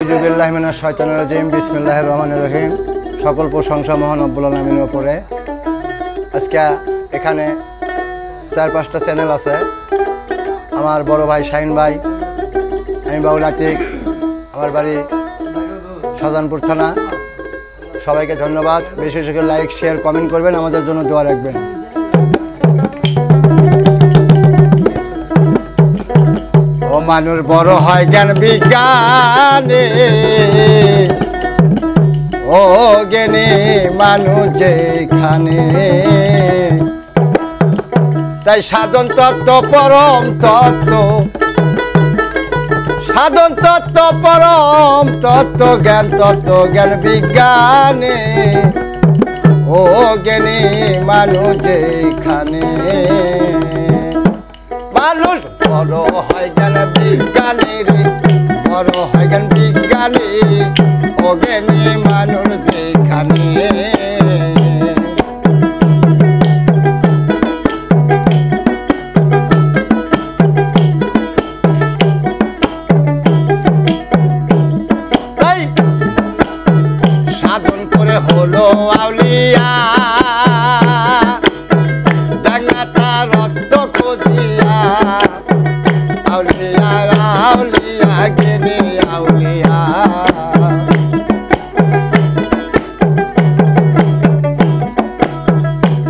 আউযুবিল্লাহি মিনাশ শাইতানির রাজিম বিসমিল্লাহির রহমানির রহিম। সকল প্রশংসা মহান রব্বুল আলামিনের উপরে। আজকে এখানে 4-5টা চ্যানেল আছে। আমার বড় ভাই শাহিন ভাই, আমি বাউল আতিক, আমার বাড়ি শাহজাহানপুর থানা। সবাইকে ধন্যবাদ। বেশি বেশি করে লাইক, শেয়ার, কমেন্ট করবেন, আমাদের জন্য দোয়া রাখবেন। ও মানুষ বড় হয় জ্ঞান বিজ্ঞানে, ও জ্ঞানী মানুষ যেখানে, তাই সাধন তত্ত্ব পরম তত্ত্ব, সাধন তত্ত্ব পরম তত্ত্ব, জ্ঞান বিজ্ঞানে, ও জ্ঞানী মানুষ যেখানে। মানুষ বড় হয় জ্ঞান বিজ্ঞানী রে, বড় হয় জ্ঞান বিজ্ঞানী, ও জ্ঞানী মানুষ যেখানে। তাই সাধন করে হলো আউলিয়া, ডাঙ্গা তার রক্ত খুঁজিয়া, আউলিয়া আউলিয়া জ্ঞানী আউলিয়া।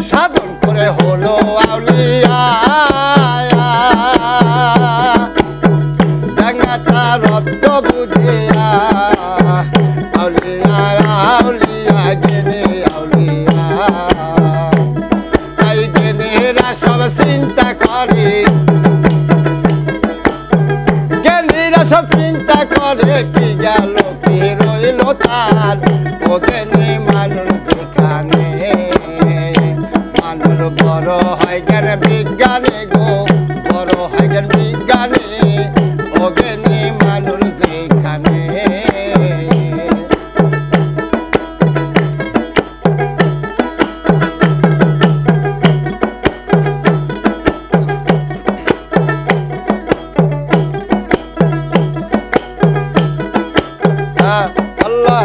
সাধন করে হলো আউলিয়া, ডাঙ্গা তার রক্ত বুঝিয়া, আউলিয়া আউলিয়া জ্ঞানী আউলিয়া। তাই জ্ঞানীরা সব চিন্তা করে, জ্ঞানীরা সব চিন্তা করে, কি গেল কি রইল তার, ও জ্ঞানী মানুষ যেখানে। মানুষ বড় হয় জ্ঞান বিজ্ঞানী গো, বড় হয় জ্ঞান বিজ্ঞানী, ও জ্ঞানী মানুষ যেখানে। আল্লাহ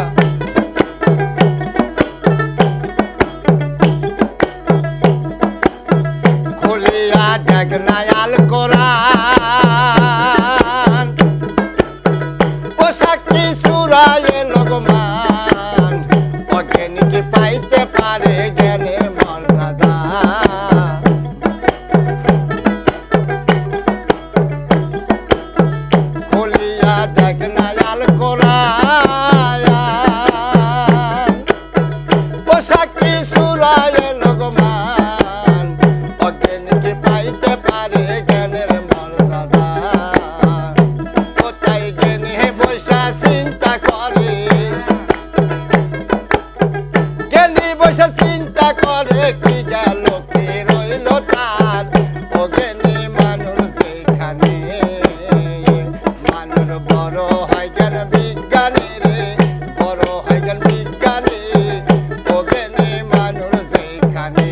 খুলিয়া দেখ না আল কোরআন, পোশাক কি সুরায়ে লোকমান, অজ্ঞানীকে পাইতে পারে জ্ঞানের মর্যাদা। খুলিয়া দেখ না আল কোরআন, পোশাক কি সুরায়ে লোকমান, অজ্ঞানীকে পাইতে পারে জ্ঞানের মর্যাদা। কোথায় জ্ঞানী বৈশা চিন্তা করে, জ্ঞানী বৈশা চিন্তা করে, কি গেল কি রইল তার, ও জ্ঞানী মানুষ যেখানে। মানুষ বড় হয় জ্ঞান বিজ্ঞানী রে, বড় হয় জ্ঞান বিজ্ঞানী, ও জ্ঞানী মানুষ যেখানে।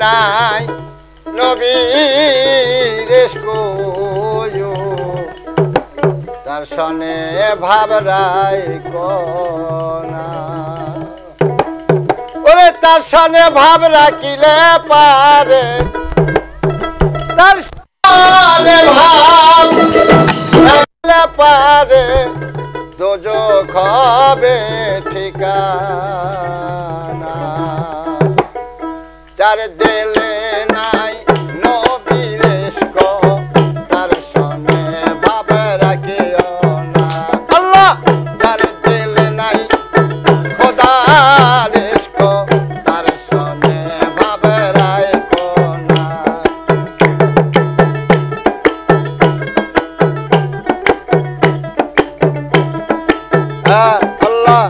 নাই নবীর ইশকুয়ু তার সনে ভাব রাইকনা ওরে তার সনে ভাব রাখিলে পারে তার সনে ভাব রাখিলে পারে দোজখ হবে ঠিকানা যার দিলে নাই নবীর ইশক তার সনে ভাব রাখিও না আল্লাহ যার দিলে নাই খোদার ইশক তার সনে ভাব রাখো না আল্লাহ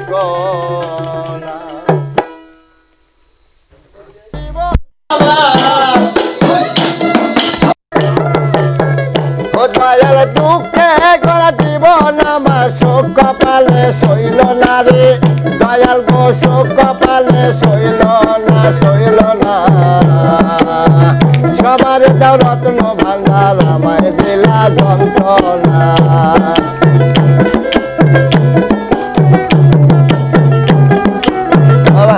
কোনা ও দয়াল দুঃখে গড়া জীবন আমার শোক কপালে সইল না রে দয়াল গো শোক কপালে সইল না সবার দাও রত্ন ভান্ডার আমায় দিলা যন্ত্রণা বাবা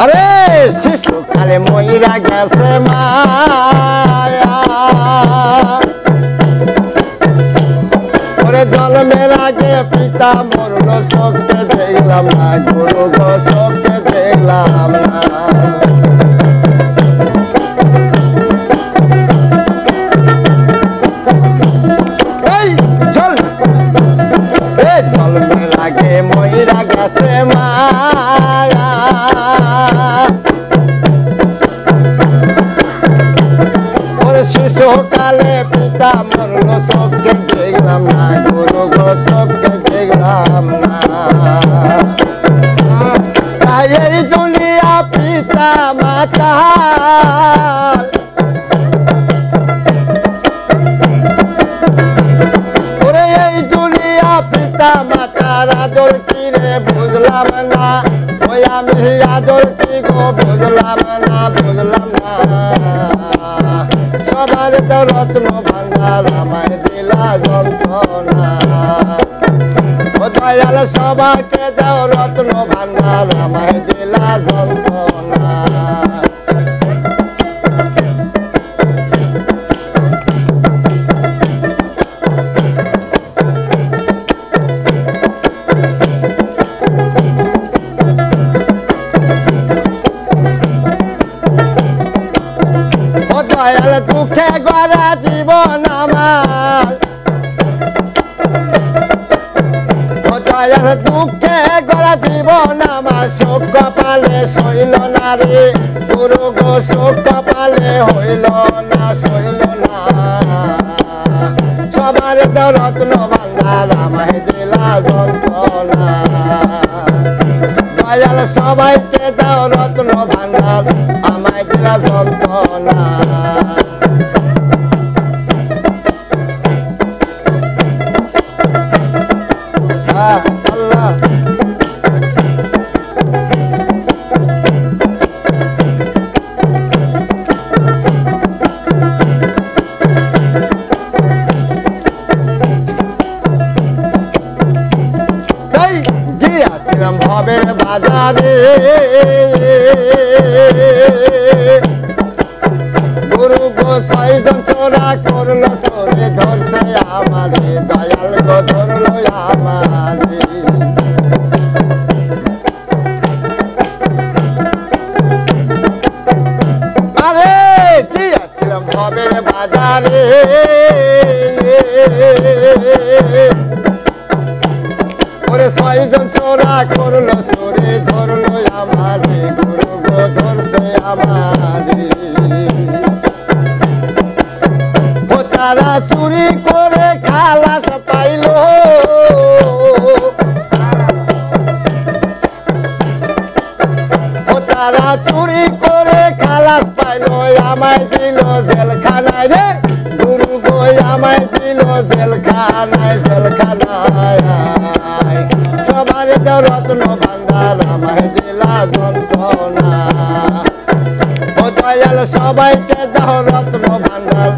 আরে শিশুকালে ময়রা গেছে মায়া ওরে জন্মের আগে পিতা মরল চোখে দেখলাম না গুরু গো চোখে দেখলাম না জন্মের আগে ময়রা গেছে মায়া ওরে শিশুকালে পিতা মরল চোখে দেখলাম না গুরু গো চোখে দেখলাম না তাই এই দুনিয়া পিতা মাতা ওরে এই দুনিয়া পিতা মাতার আদর কি রে বুঝলাম না ওই আমি আদর কি গো বুঝলাম না সবার তো রত্ন ভান্ডার আমায় দিলা যন্ত্রণা ও দয়াল সবাইকে দাও রত্ন ভান্ডার আমায় দিলা যন্ত্রণা দয়াল দুঃখে গড়া জীবন আমার দয়াল দুঃখে গড়া জীবন আমার শোক কপালে সইল না রে গুরু গো শোক কপালে হইল না সইল না সবার তো রত্ন ভান্ডার আমায় দিলা যন্ত্রণা দয়াল সবাইকে দাও রত্ন ভান্ডার আমায় দিলা যন্ত্রণা আল্লাহ তাই গিয়াছিলাম ভবের বাজারে গুরু গো ছয়জন চোরা করলো চোরে ধরছে আমারে দয়াল গো ধরলো আমারে আরে গিয়াছিলাম ভবের বাজারে ওরে ছয়জন চোরা করলো চোরে ধরলো আমারে গুরু গো ধরছে আমারে ও তারা চুরি করে খালাস পাইলো ও তারা চুরি করে খালাস পাইলো আমায় দিল জেলখানায় রে গুরু গো আমায় দিল জেলখানায় সবার তো রত্ন ভান্ডার আমায় দিলা যন্ত্রণা ও দয়াল সবাইকে দাও রত্ন ভান্ডার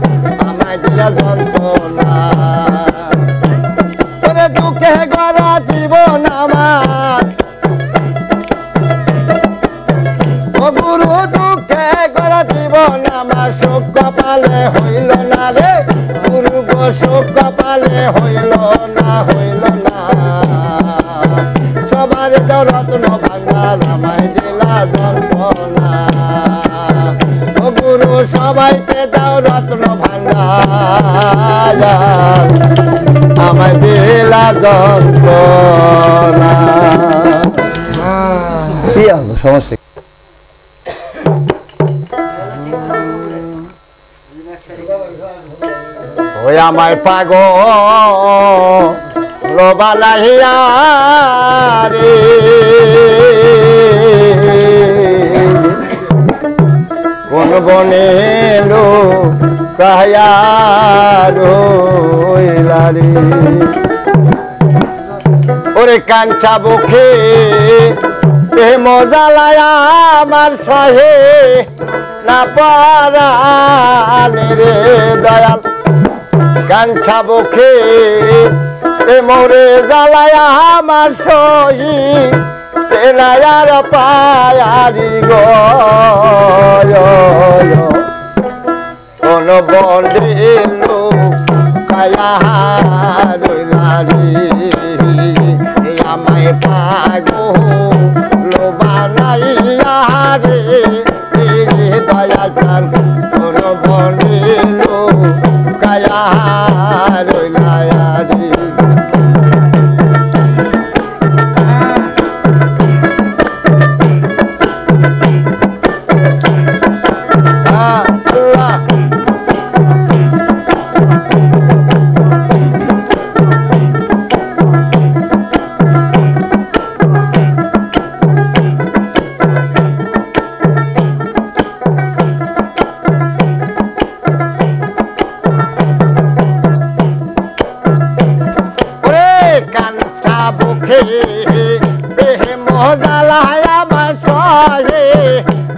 আমায় দিলা যন্ত্রণা ওরে দুঃখে গড়া জীবন আমার ও গুরু দুঃখে গড়া জীবন আমার শোক কপালে হইল না রে গুরু গো শোক কপালে হইল না সবার তো রত্ন ভান্ডার আমায় দিলা যন্ত্রণা ও গুরু সবাইকে দাও রত্ন ভান্ডার আমায় দিলা যন্ত্রণা কি আছে সমস্যা ওই আমায় পাগল বানাইয়া রে কোন বনে লো কায়া রইলা রে ওরে কাঞ্চা বুকে এ মজালায়া আমার সহে না পারালে রে দয়াল কাঞ্চা বুকে এ মোরে জ্বালায়া আমার সহি তেনায়ার পায়ারি গো কোন বন্দিল কায়া রইলা রে আমায় পাগল বানাইয়া রে দয়াল প্রাণ কোন বন্দিল কায়া রইলা রে মজালায়া বাসে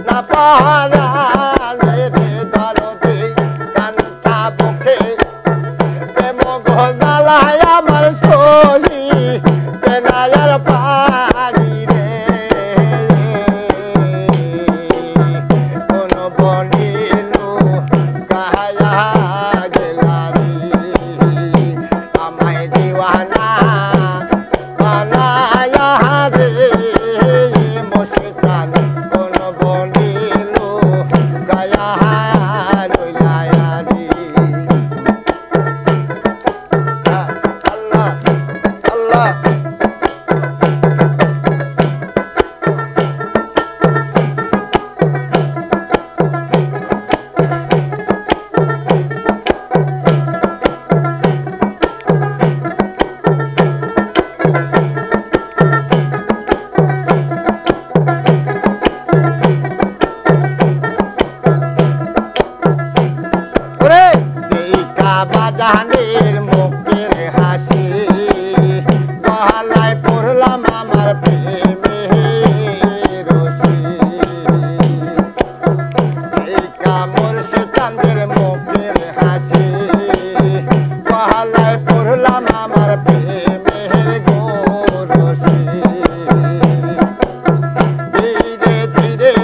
না পারালে রে দরদে কাঞ্চা বুকে প্রেম গজালায়া আমার সহি তেনায়ার পারি রে কোন বনিল কায়া গেলা রে আমায় দিওয়ানা বানায়া রে মস্তান কোন বনিল কায়া রইলা রে আল্লাহ আল্লাহ বাজানের মুখের হাসি গলায় পড়লাম আমার প্রেমের রশি এই কামর সে চাঁদের মুখের হাসি গলায় পড়লাম আমার প্রেমের রশি ধীরে ধীরে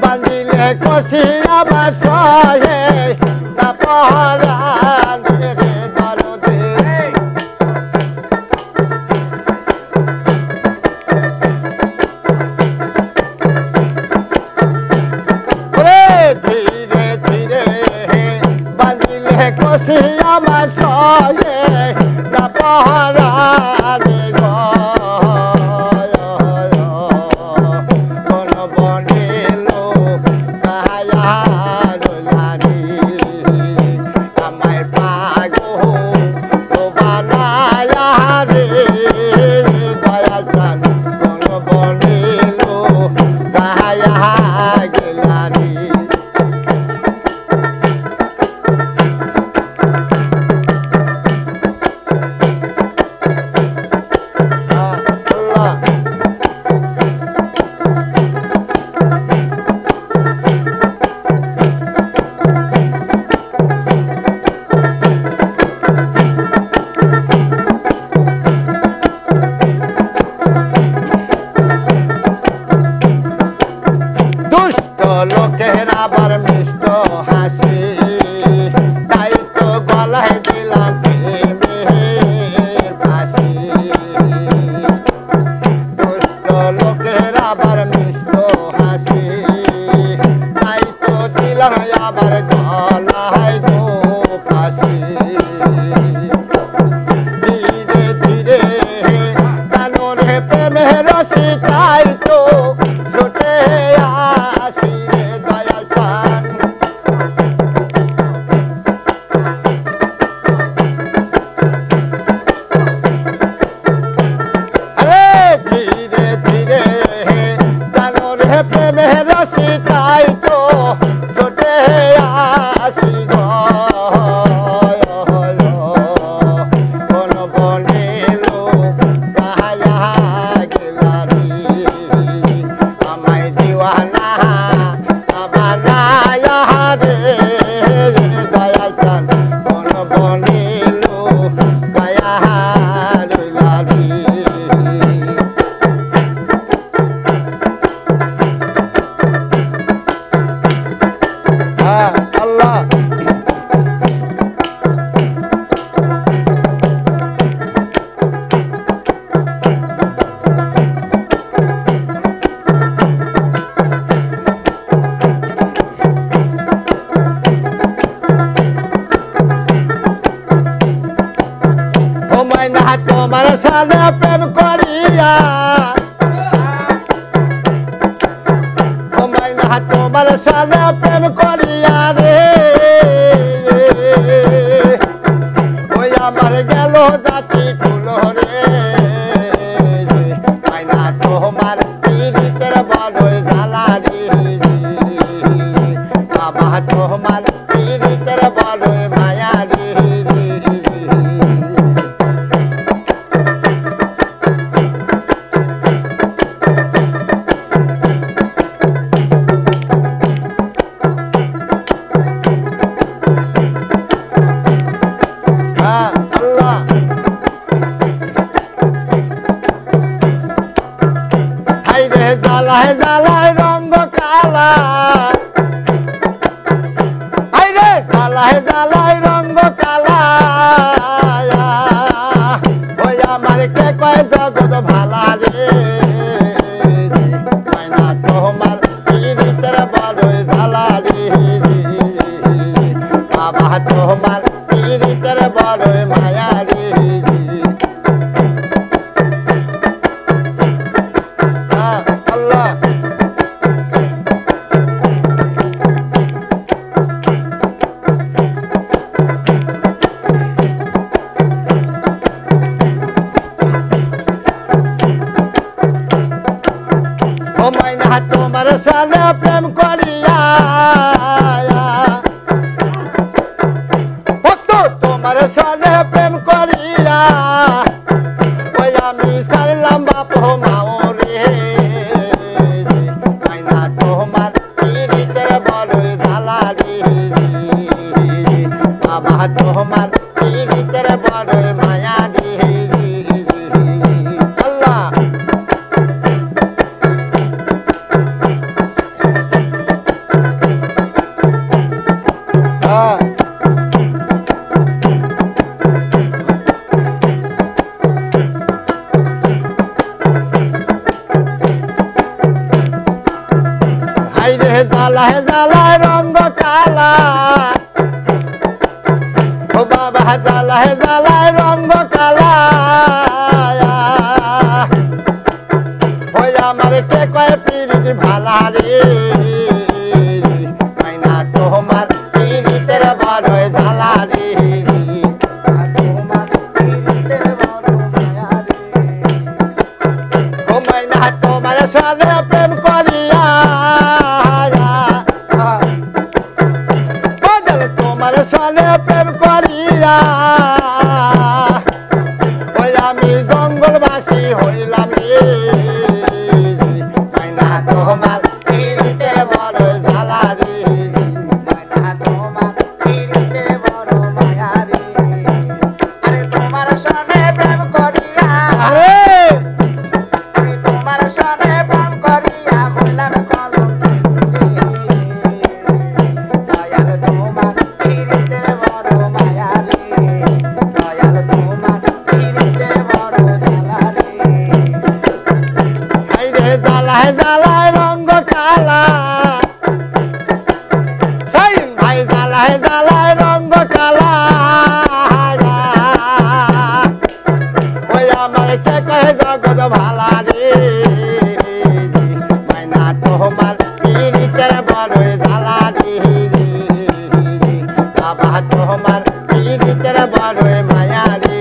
বাঁধিলে কষি আমার সহে না পহরা ধীরে ধীরে বাঁধিলে কষি আমার সহে না পহরা রে কোন বনিল কায়া রইলা রে আমায় পাগল বানায়া রে দয়াল প্রাণ কোন বনিল কায়া গেলা রে গায়া রইলারি আল্লাহ তোমার সাথে প্রেম করিয়া তোমার সাথে প্রেম করিয়া রে ওই আমার গেল জাতি কুলো রে মাইনা তোমার পীড়িতের বড়ই জ্বালা রে বাবা তোমার পীড়িতের বড়ই মায়া রে জ্বালায় জ্বালায় রঙ্গ কালা আইরে জ্বালায় জ্বালায় রঙ্গ কালা ওই আমার কে কয় জগৎ ভালা রে মাইনা তোমার পীড়িতের বড়ই জ্বালা রে বাবা তোমার পীড়িতের বড়ই মায়া রে তোমার সাথে প্রেম করিয়া তোমার সাথে প্রেম করিয়া ওই আমি সারলাম বাপ মাও রে মাইনা তোমার পীড়িতের বড়ই জ্বালা রে বাবা তোমার পীড়িতের বড়ই মায়া রে আল্লাহ জ্বালায় জ্বালায় রঙ্গ কালা ও বাবা জ্বালায় জ্বালায় রঙ্গ কালা ওই আমার কে কয় পীড়িত ভালা রে মাইনা তোমার পীড়িতের বড়ই জ্বালা রে তোমার পীড়িতের বড় মায়া রে ও মাইনা তোমার সাথে প্রেম করিয়া তোমার সাথে প্রেম করিয়া ওই আমি জঙ্গলবাসী হইলাম রে মাইনা তোমার পীড়িতের বড়ই জ্বালা রে মাইনা তোমার পীড়িতের বড় মায়া রে আরে তোমার সাথে প্রেম করিয়া আরে আমি তোমার সাথে প্রেম করিয়া হইলাম কলম দয়াল তোমার পীড়িতের বড় মায়া রে দয়াল তোমার পীড়িতের বড় জ্বালা রে আইরে জ্বালায় জ্বালায় রঙ্গ কালা সাইন ভাই জ্বালায় জ্বালায় রঙ্গ কালা ওই আমার কে কয় জগৎ ভালা রে মাইনা তোমার পীড়িতের বড়ই জ্বালা রে বাবা তোমার পীড়িতের বড়ই মায়া রে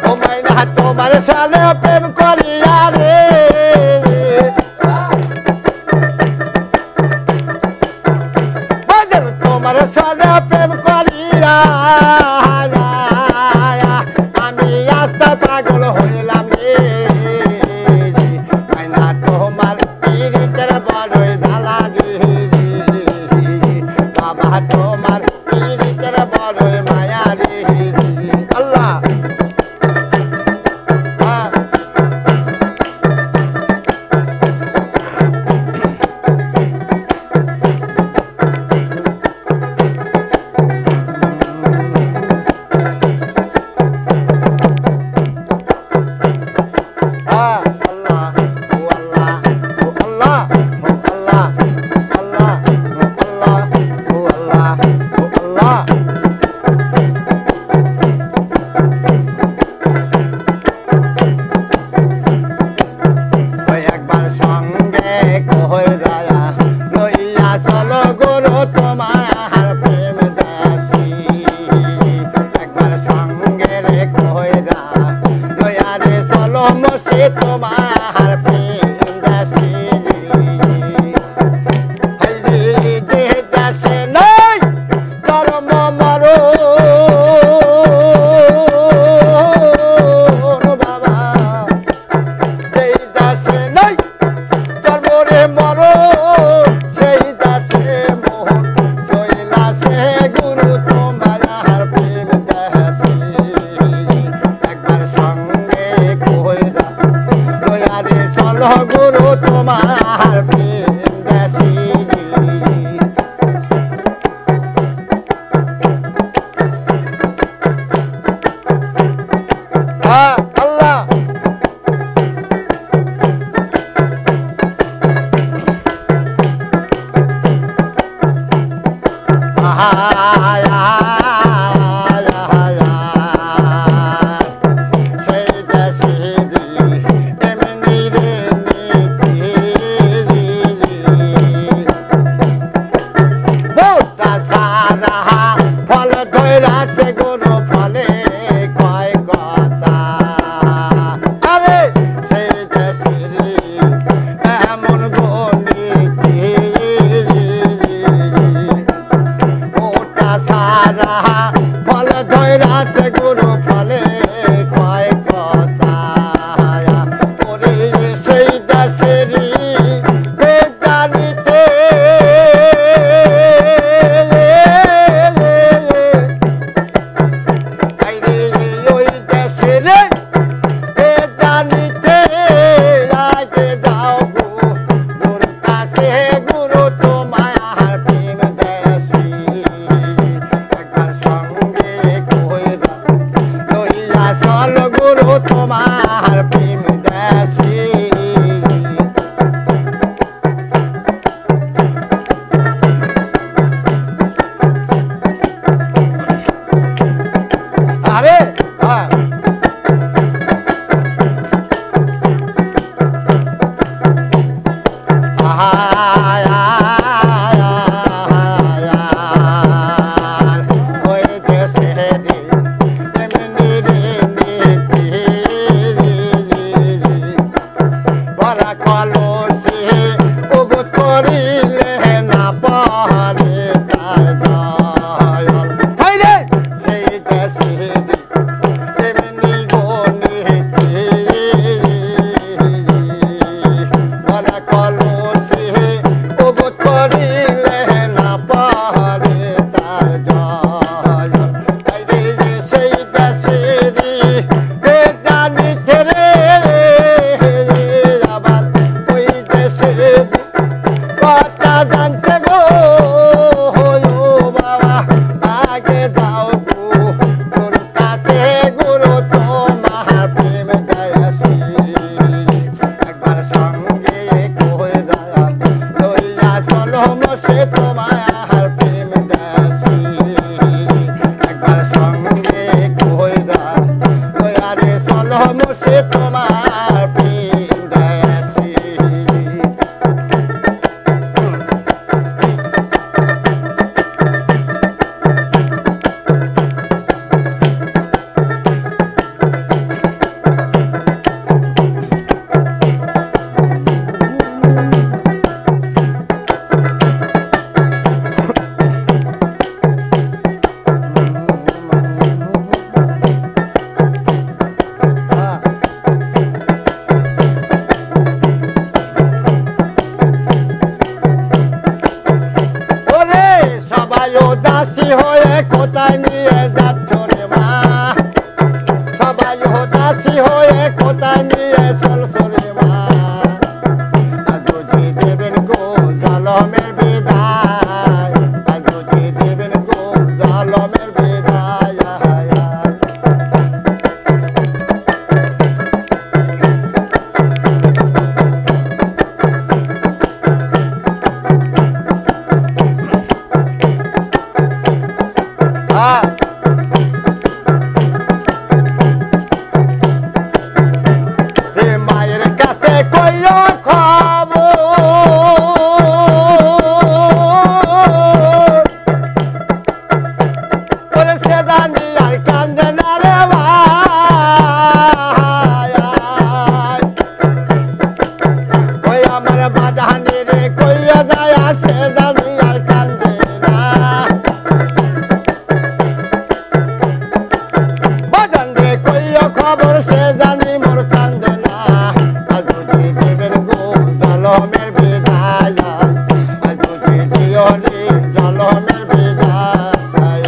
ও মাইনা তোমার সাথে প্রেম করিয়া রে তোমার সাথে প্রেম করিয়া আমি আস্তা পাগল হইলাম রে মাইনা তোমার পীড়িতের বড়ই জ্বালা রে বাবা তোমার পীড়িতের বড়ই তারা ফলে ধৈরাছে গুরু ফলে কয় কথা ওরে সেই দেশেরই জানিতে ওই দেশের জানিতে আগে যাও গুরুর কাছে গুরু তোমার প্রেম দেশি একবার সঙ্গে কইরা লইয়া চল গুরু তোমার প্রেম দেশি আরে দাসী হয়ে কোথায় নিয়ে যাচ্ছ রে মা সবাই দাসী হয়ে কোথায় নিয়ে চলছো রে মা যদি দেবেন গো জালমের বিদায় যদি দেবেন গো জালমের বিদায় মায়ের কাছে কইও খবর ওরে সে জানি আর কান্দে না রে ভাই ওই আমার বাজানি রে কইয়া যায় সে জানি আর কান্দে না বাজান রে কইও খবর সে জানি মোর কান্দে না যদি দেবেন গো জলমের বিদায় যদি দিও রে জলমের বিদায়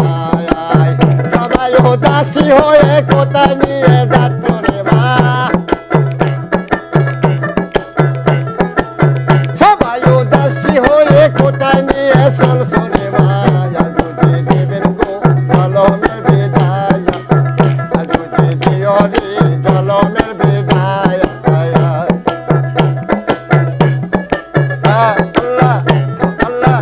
সবাই দাসী হয়ে কোথায় নিয়ে যাচ্ছ রে মা সবাই দাসী হয়ে কোথায় নিয়ে চলছো রে মা যদি দেবেন গো জলমের বিদায় যদি দিও রে জলমের বিদায় আল্লাহ আল্লাহ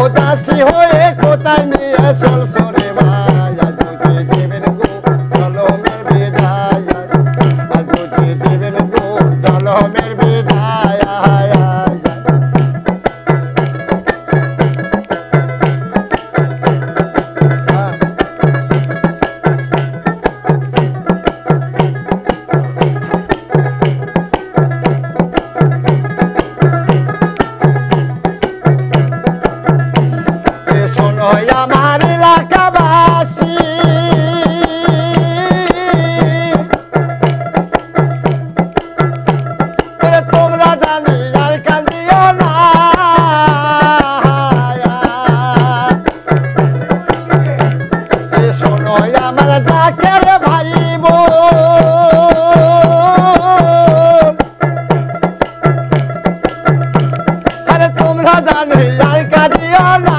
উদাসী হয়ে কোথায় নিয়ে চলছো রে মায়া যদি দেবেন গো জলমের বিদায় যদি দেবেন গো জলমের বিদায় আমার এলাকাবাসী তোমরা জানি আর কান্দিও না শোনো আমার জাকের ভাই আরে তোমরা জানি আর কান্দিও না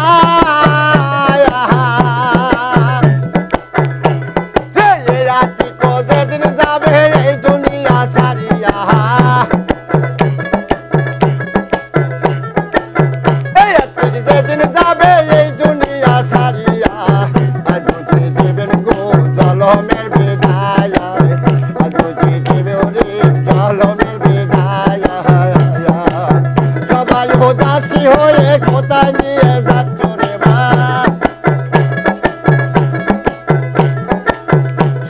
উদাসী হয়ে কোথায় নিয়ে যাচ্ছ রে মা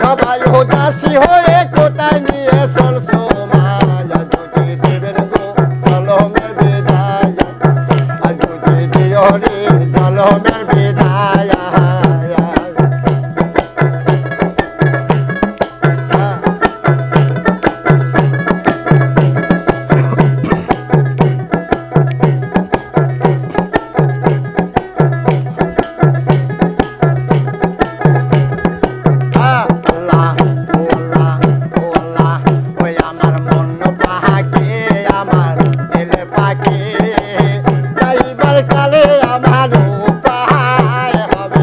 সবাই উদাসী হয়ে কোথায় নিয়ে চলছো মায়া যদি দেবেন গো জলমের বিদায় যদি দিও রে জলমের বিদায় কালে আমার উপায় হবে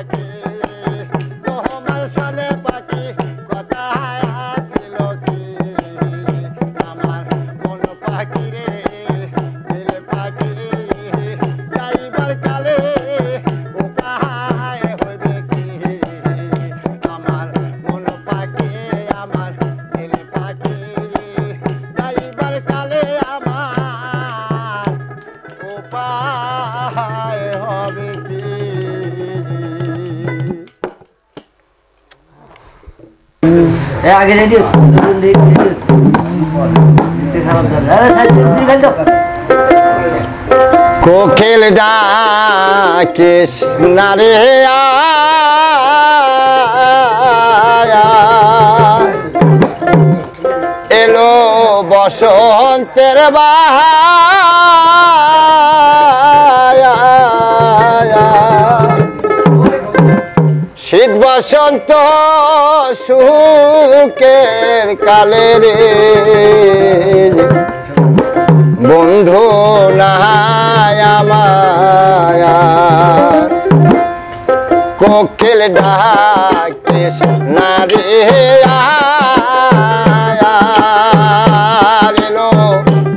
পাখি তোমার সানে পাখি কথায় আসিল কি আমার মন পাখি রে দিল পাখি যাইবার কালে উপায় হইবে কি আমার মন পাখি আমার দিল পাখি যাইবার কালে আমার উপায় হবে কি आगे ले लियो खराब कर अरे साइड निकाल दो কোকিল ডাকিস নারে এলো বসন্তের শীত বসন্ত সুখের কালে রে বন্ধু নাই আমার কোকিল ডাকিস নারে এলো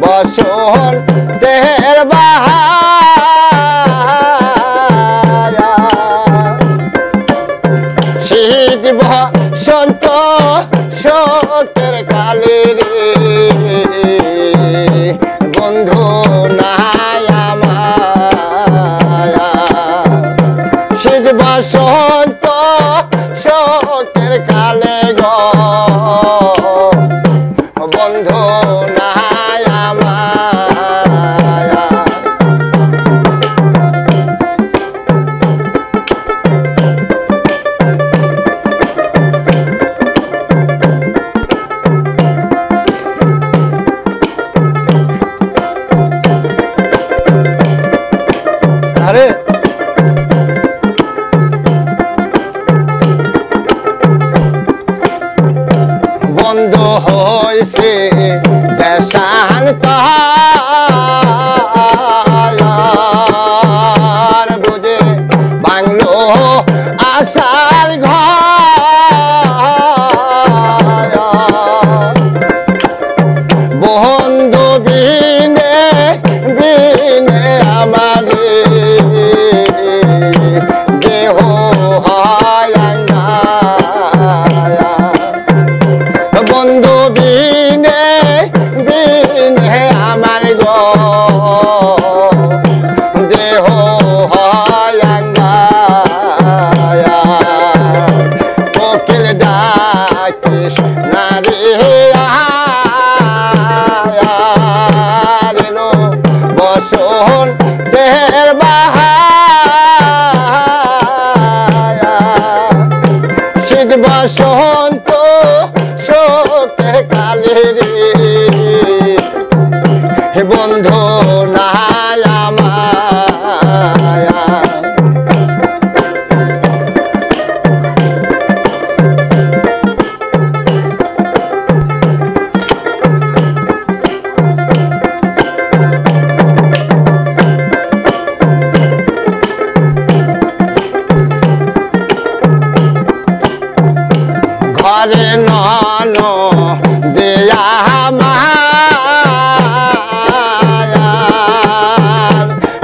বসন্তের শীত বসন্ত শোকের কালে রে বন্ধু নাই আমার শীত বসন্ত শোকের কালে গো বন্ধু নাই আমার আরে বন্ধ হয়েছে দেশান্তর বুঝে বাংলো আশার ঘর বন্ধু বিনে বিনে আমার দেহ বন্ধু বিনে বিনে আমার গো দেহ কোকিল ডাকিস নারে এলো বসন্তের শীত বসন্ত শোকের কালে রে বন্ধু নাই আমার ঘরে নন দেয়া মায়ার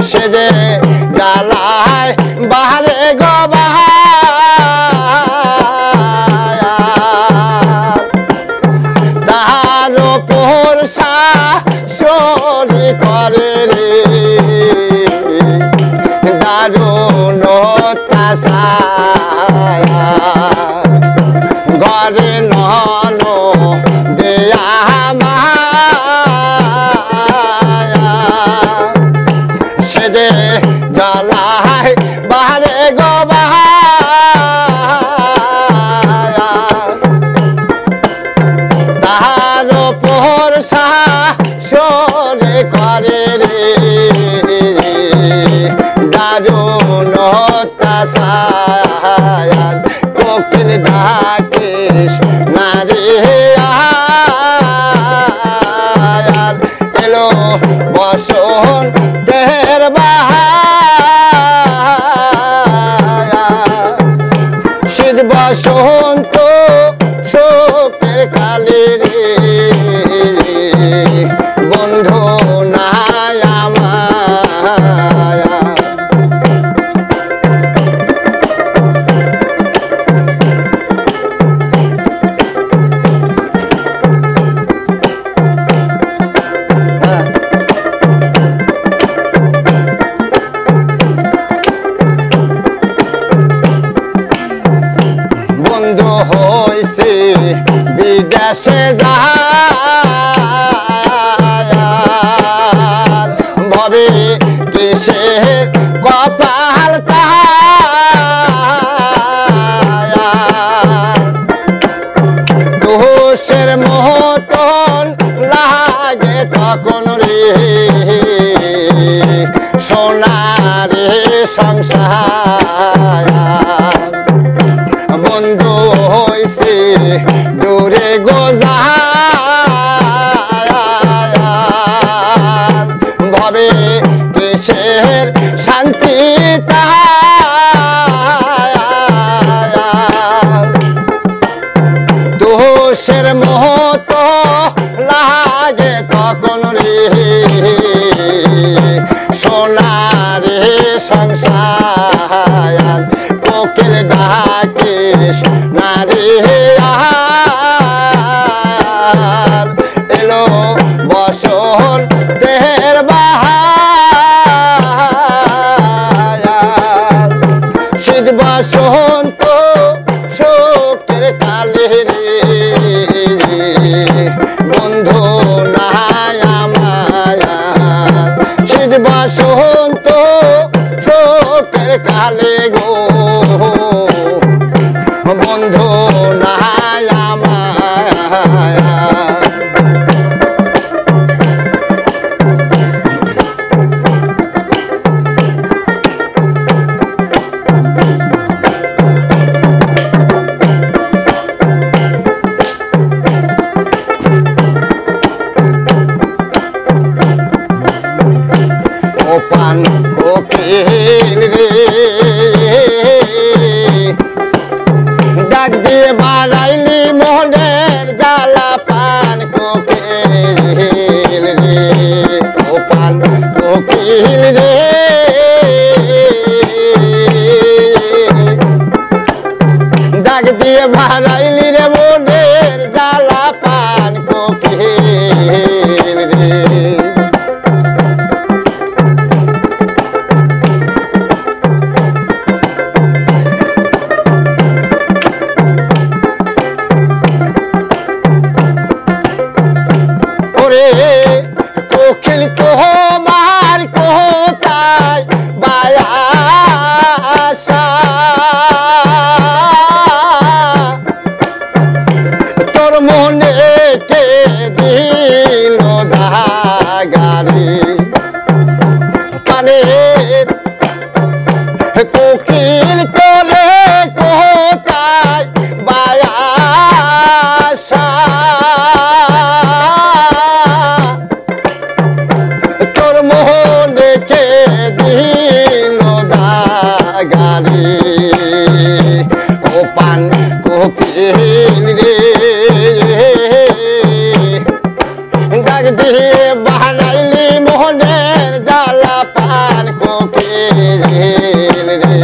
সে যে জ্বালায় বাহারে গো তাহার ওপর শাসরি করে রে দারুণ তাসায়া ঘরে নন দেয়া মায়া সে যে জ্বালায় বাহারে গো তাহার ওপর শাসরে করে রে দারুণ তাসায়া বসন্ত শোকের কালে রে বন্ধু নাই আমার বন্ধু হইছে বিদেশে যাহার ভবে কিসের কপাল তাহার দোষের মতন লাগে তখন রে সোনারে সংসার বন্ধু হইছে দূরে গোজার ভবে কিসের শান্তি তাহার দোষের মত লাগে তখন রে সোনারে সংসার কোকিল ডাকিস নারে আহার এলো বসন্তের বাহার শীত বসন্ত শোকের কালে রে বন্ধু নাই আমার শীত বসন্ত শোকের কালে গো বন্ধু নাই আমার ও পান কোকিল রে ডাক দিয়ে বাড়াইলি মোহনের জ্বালা পান কোকিল রে ও পান কোকিল রে ডাক দিয়ে বাড়াইলি রে মোহনের জ্বালা পান কোকিল রে কোকিল তোমার কোথায় বায়াসা তোর মনে কে দিল দাগারে পানের কোকিল তোরে কোথায় বায়াসা তোর মনে কে দিল দাগারে ও পান কোকিল রে ডাক দিয়ে বানাইলি মোহনের জ্বালা পান কোকিল রে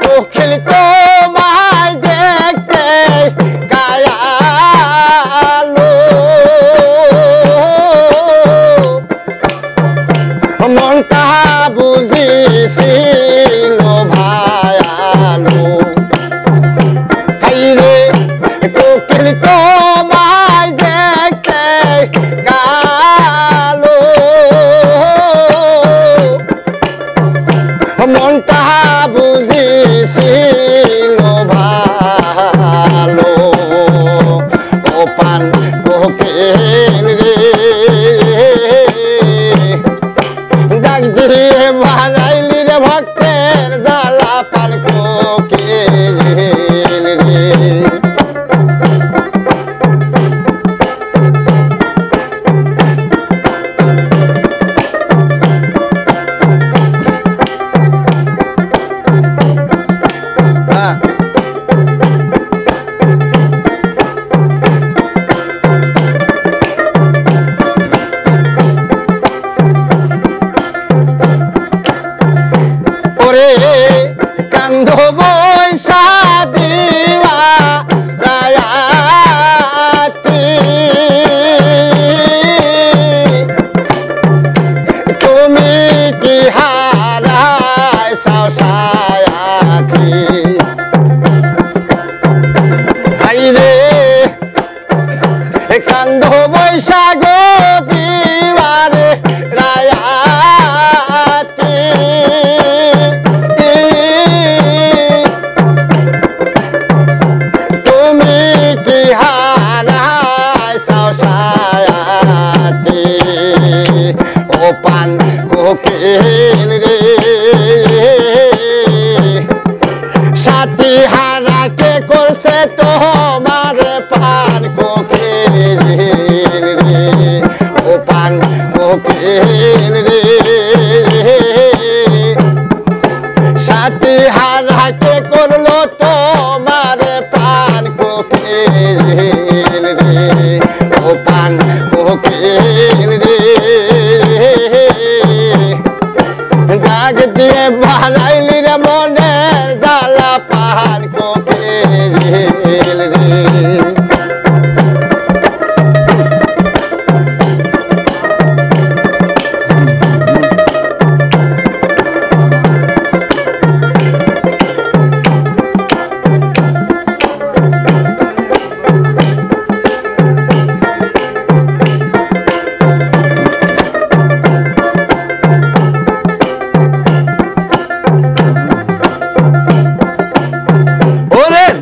কোকিল তোমায় দেখতে কায়ালো মনটা বুঝিছিল ভায়ালো হাইরে কোকিল তোমায় দেখতে কালো মনটা বুঝিছিল ভালো ও পান কোকিল রে বন্ধ বৈশাখ দিবারে রায়াতি তুমি কি হারাই সায়াতি ও পান কোকিল রে সাথী হারা কে করছে তোমার পান কোকিল রে ও পান কোকিল রে সাথী হারা কে করলো তোমার পান কোকিল রে ও পান কোকিল রে ডাক দিয়ে বাড়াইলি রে মনের জ্বালা পান কোকিল রে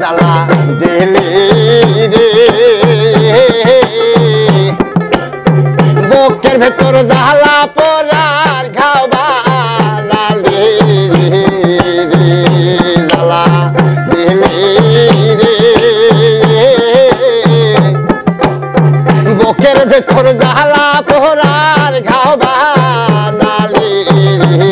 জ্বালা দিলি রে বুকের ভেতর জ্বালা পোড়ার ঘাও বানালি রে জ্বালা দিলি রে বুকের ভেতর জ্বালা পোড়ার ঘাও বানালি রে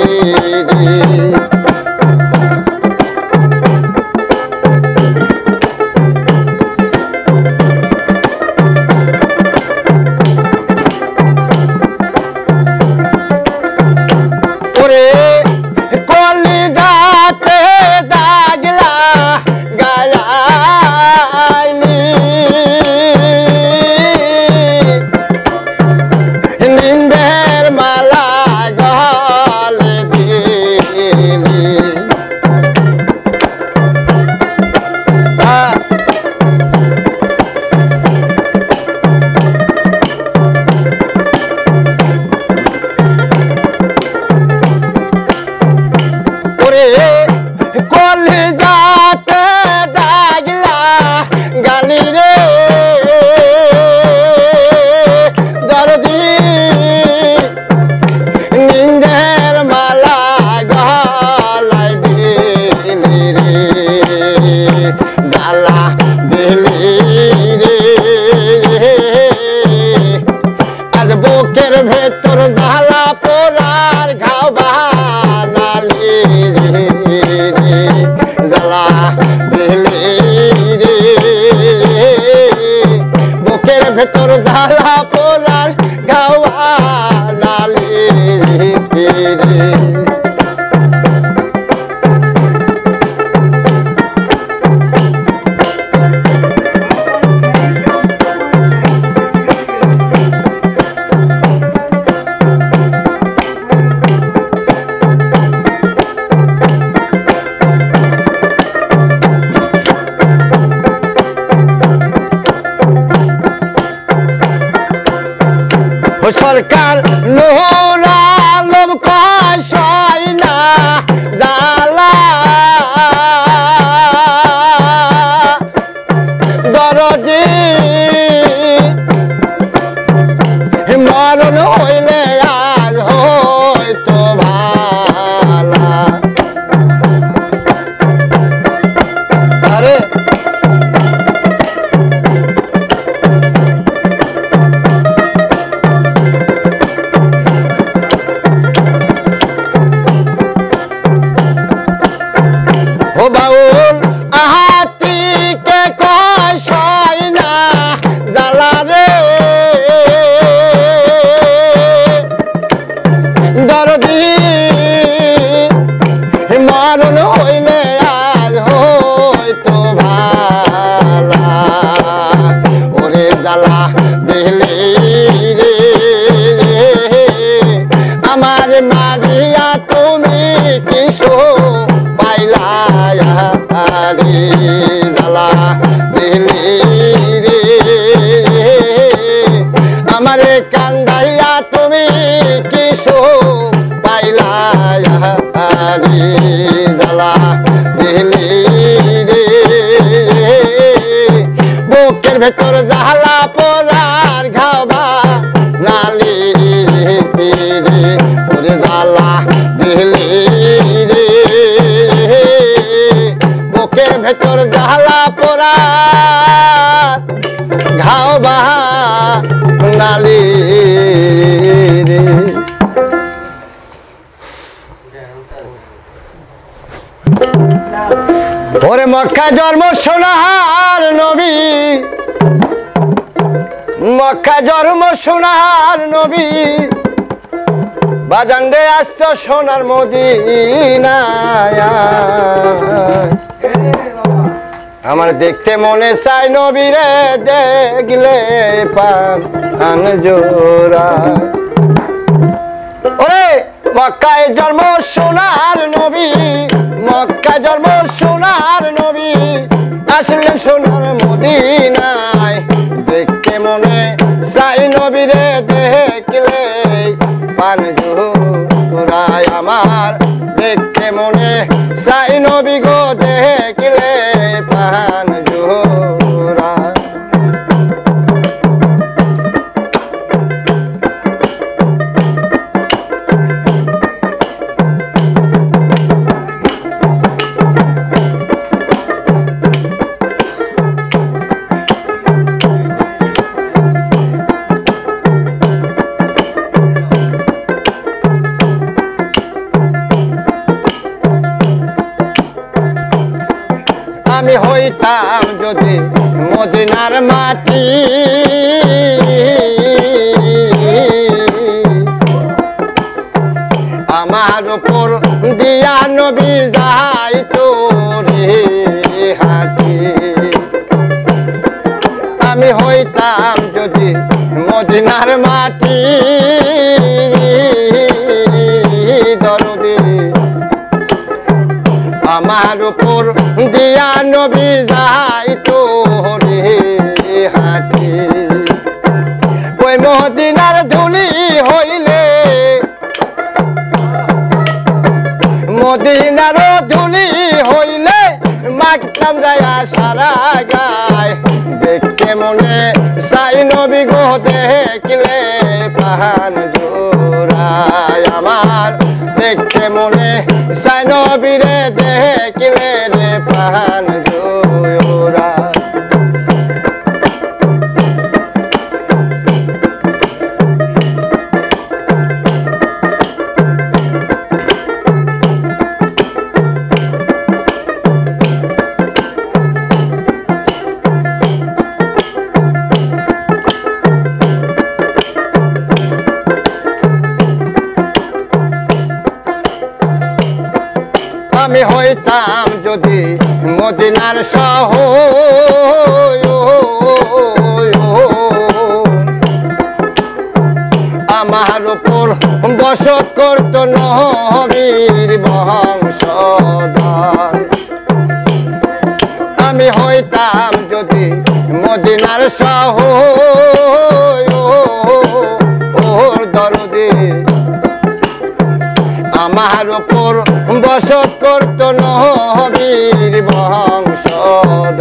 বুকের ভেতর জ্বালা পোড়ার ঘাও বানালি রে জ্বালা দিলি রে বুকের ভেতর জ্বালা পোড়ার ঘাও বানালি রে সরকার নূর আলম কয় না জ্বালা দরদি মরণ হইলে আজ হয়তো ভালা আরে আমারে কান্দাইয়া তুমি কি সুখ পাইলা রে জ্বালা দিলি রে বুকের ভেতর জ্বালা পোড়ার ঘাবা নালি রে ওরে জ্বালা দিলি রে বুকের ভেতর জ্বালা পোড়া ঘাবা নালি রে ওরে মক্কা জন্ম সোনার নবী মক্কা জন্ম সোনার নবী বাজান্ডে আসতো সোনার মদিনায় আমার দেখতে মনে চাই নবীরে দেখলে পান জোড়া ওরে মক্কায় জন্ম সোনার নবী মক্কা জন্ম সোনার নবী আসলেন সোনার মদিনায় দেখতে মনে চাই নবীরে দেখলে পান জোড়ায় আমার দেখতে মনে চাই নবী গো দেখলে পান জোড়া আমি হইতাম যদি মদিনার মাটি আমার উপর দিয়া নবী যাইতো রে হাঁটি আমি হইতাম যদি মদিনার মাটি দরদি আমার উপর দিয়া নবী যাইতো রে হাঁটি ওই মদিনার ধুলি হইলে মদিনার ধুলি হইলে মাগতাম যায়া সারা গায় দেখতে মনে চাই নবী গো দেখলে পান জোড়ায় আমার দেখতে মনে চাই নবীরে দেখলে রে পান জোড়া আমি হইতাম যদি মদিনার সহ আমার উপর বসত করত নবীর বংশধর আমি হইতাম যদি মদিনার সহ দরদি আমার উপর বসত করত নবীর বংশধর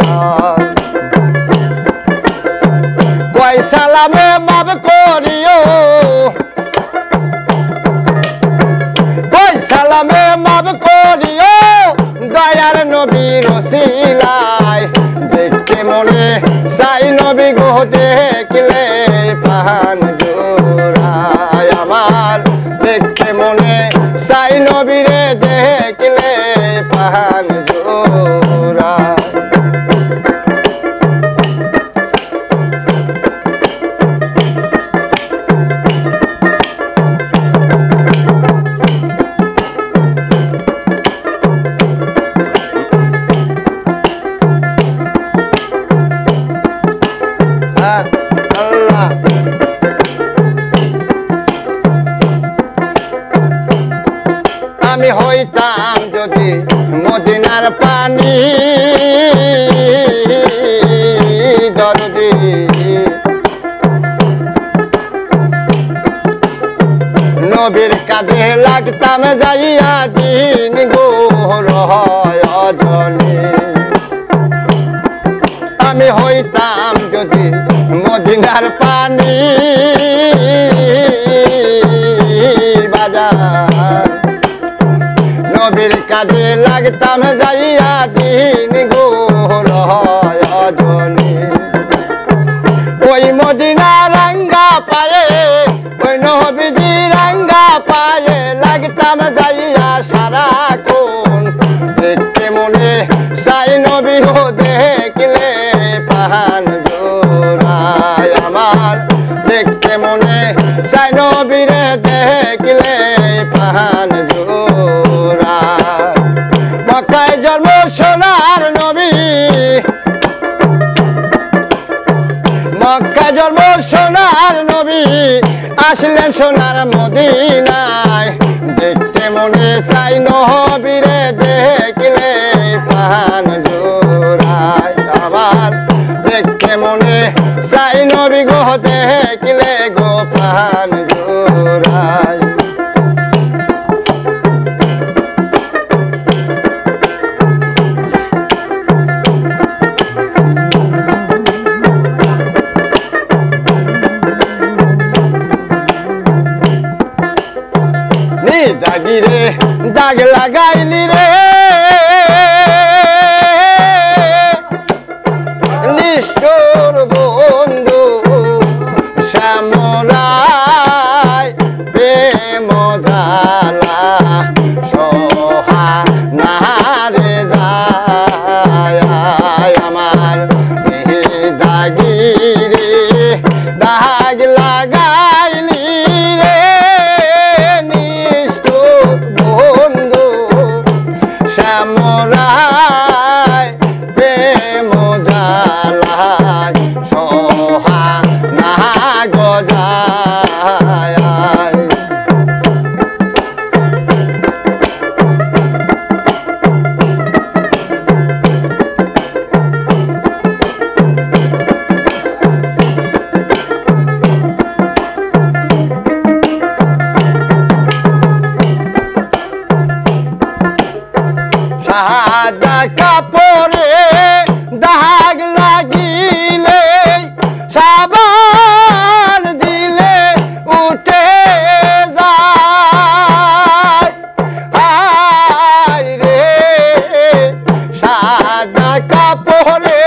কয় সালামে মাফ করিও কয় সালামে মাফ করিও দয়ার নবীর ওসিলায় দেখতে মনে চাই নবী গো দেখলে পান জোড়ায় আমার দেখতে মনে চাই নবীরে দেখলে পান জোড়া আল্লাহ আমি হইতাম যদি মদিনার পানি দরদি নবীর কাজে লাগতাম যাইয়া দিন গো রজনী আমি হইতাম যদি মদিনার পানি বাজার নবীর কাজে লাগতাম যাইয়া দিন গো রজনী ওই মদিনা রাঙ্গা পায়ে ওই নবীজি রাঙ্গা পায়ে লাগতাম যাইয়া সারাক্ষণ দেখতে মনে চাই নবী গো দেখলে পান জোড়ায় আমার দেখতে মনে চাই নবীরে দেখলে পান জোড়ায় মক্কায় জন্ম সোনার নবী মক্কায় জন্ম সোনার নবী আসলেন সোনার মদিনায় দেখতে মনে চাই নবীরে দেখলে পান জোড়ায় আমার দেখতে মনে চাই নবী গো দেখলে গো পান জোড়ায় দাগিরে দাগ লাগাইলি রে নিষ্ঠুর বন্ধু শ্যামরায় প্রেম জালা সোহা নারে যায় আমার দাগিরে দাগ লাগাইলি রে শ্যামরায় প্রেম জালায় সোহা না গজায় সাদা কাপড়ে দাগ লাগিলে সাবান দিলে উঠে যায় আয় রে সাদা কাপড়ে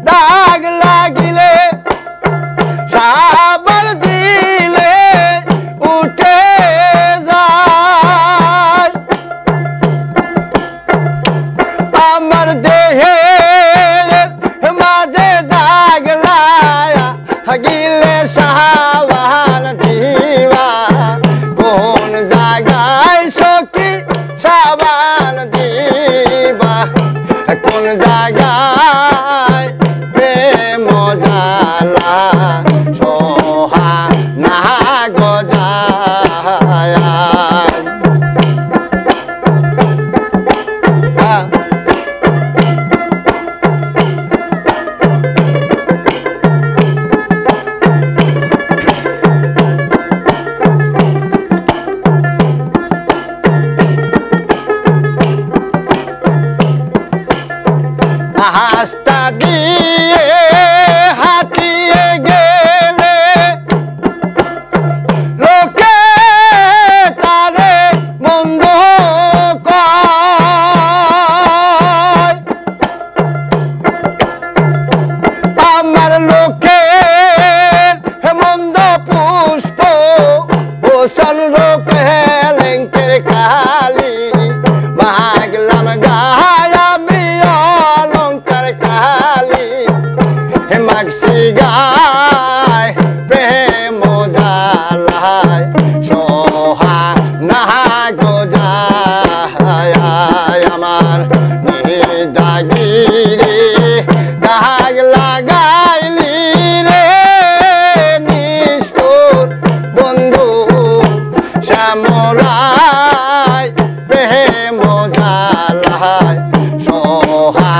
দাগ লাগিলে সাবান দিলে উঠে যায় আমার দেহে মাঝে দাগ লায়া গিলে সাবান দিবা কোন জায়গায় সখী সাবান দিবা কোন জায়গায় প্রেম জালা সোহা না গজায় হাস্তা দিয়ে হাতিয়ে গেলে লোকে তারে মন্দ কয় আমার লোকে মন্দ পুষ্প ভূষণ রূপে লেঙ্কের কালি মাগলাম গায় আমি অলঙ্কার কালি মাগসি গায় প্রেম জালায় সোহা না গজায় আমার দাগিরে দাগ লাগাইলি রে নিষ্ঠুর বন্ধু শ্যামরায় প্রেম জালায় সোহা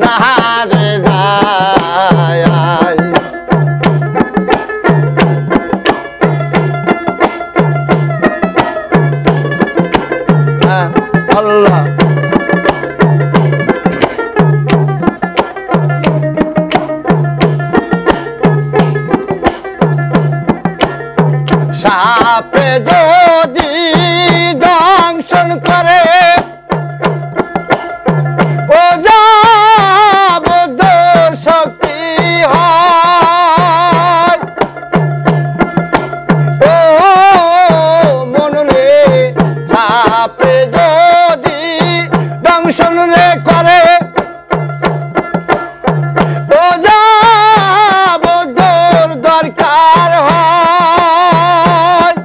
না রে যায় সাপে যদি দংশন করে ও যাবদ শক্তি হয় ও মন রে সাপে যদি দংশন রে করে ও যাবদর দরকার হয়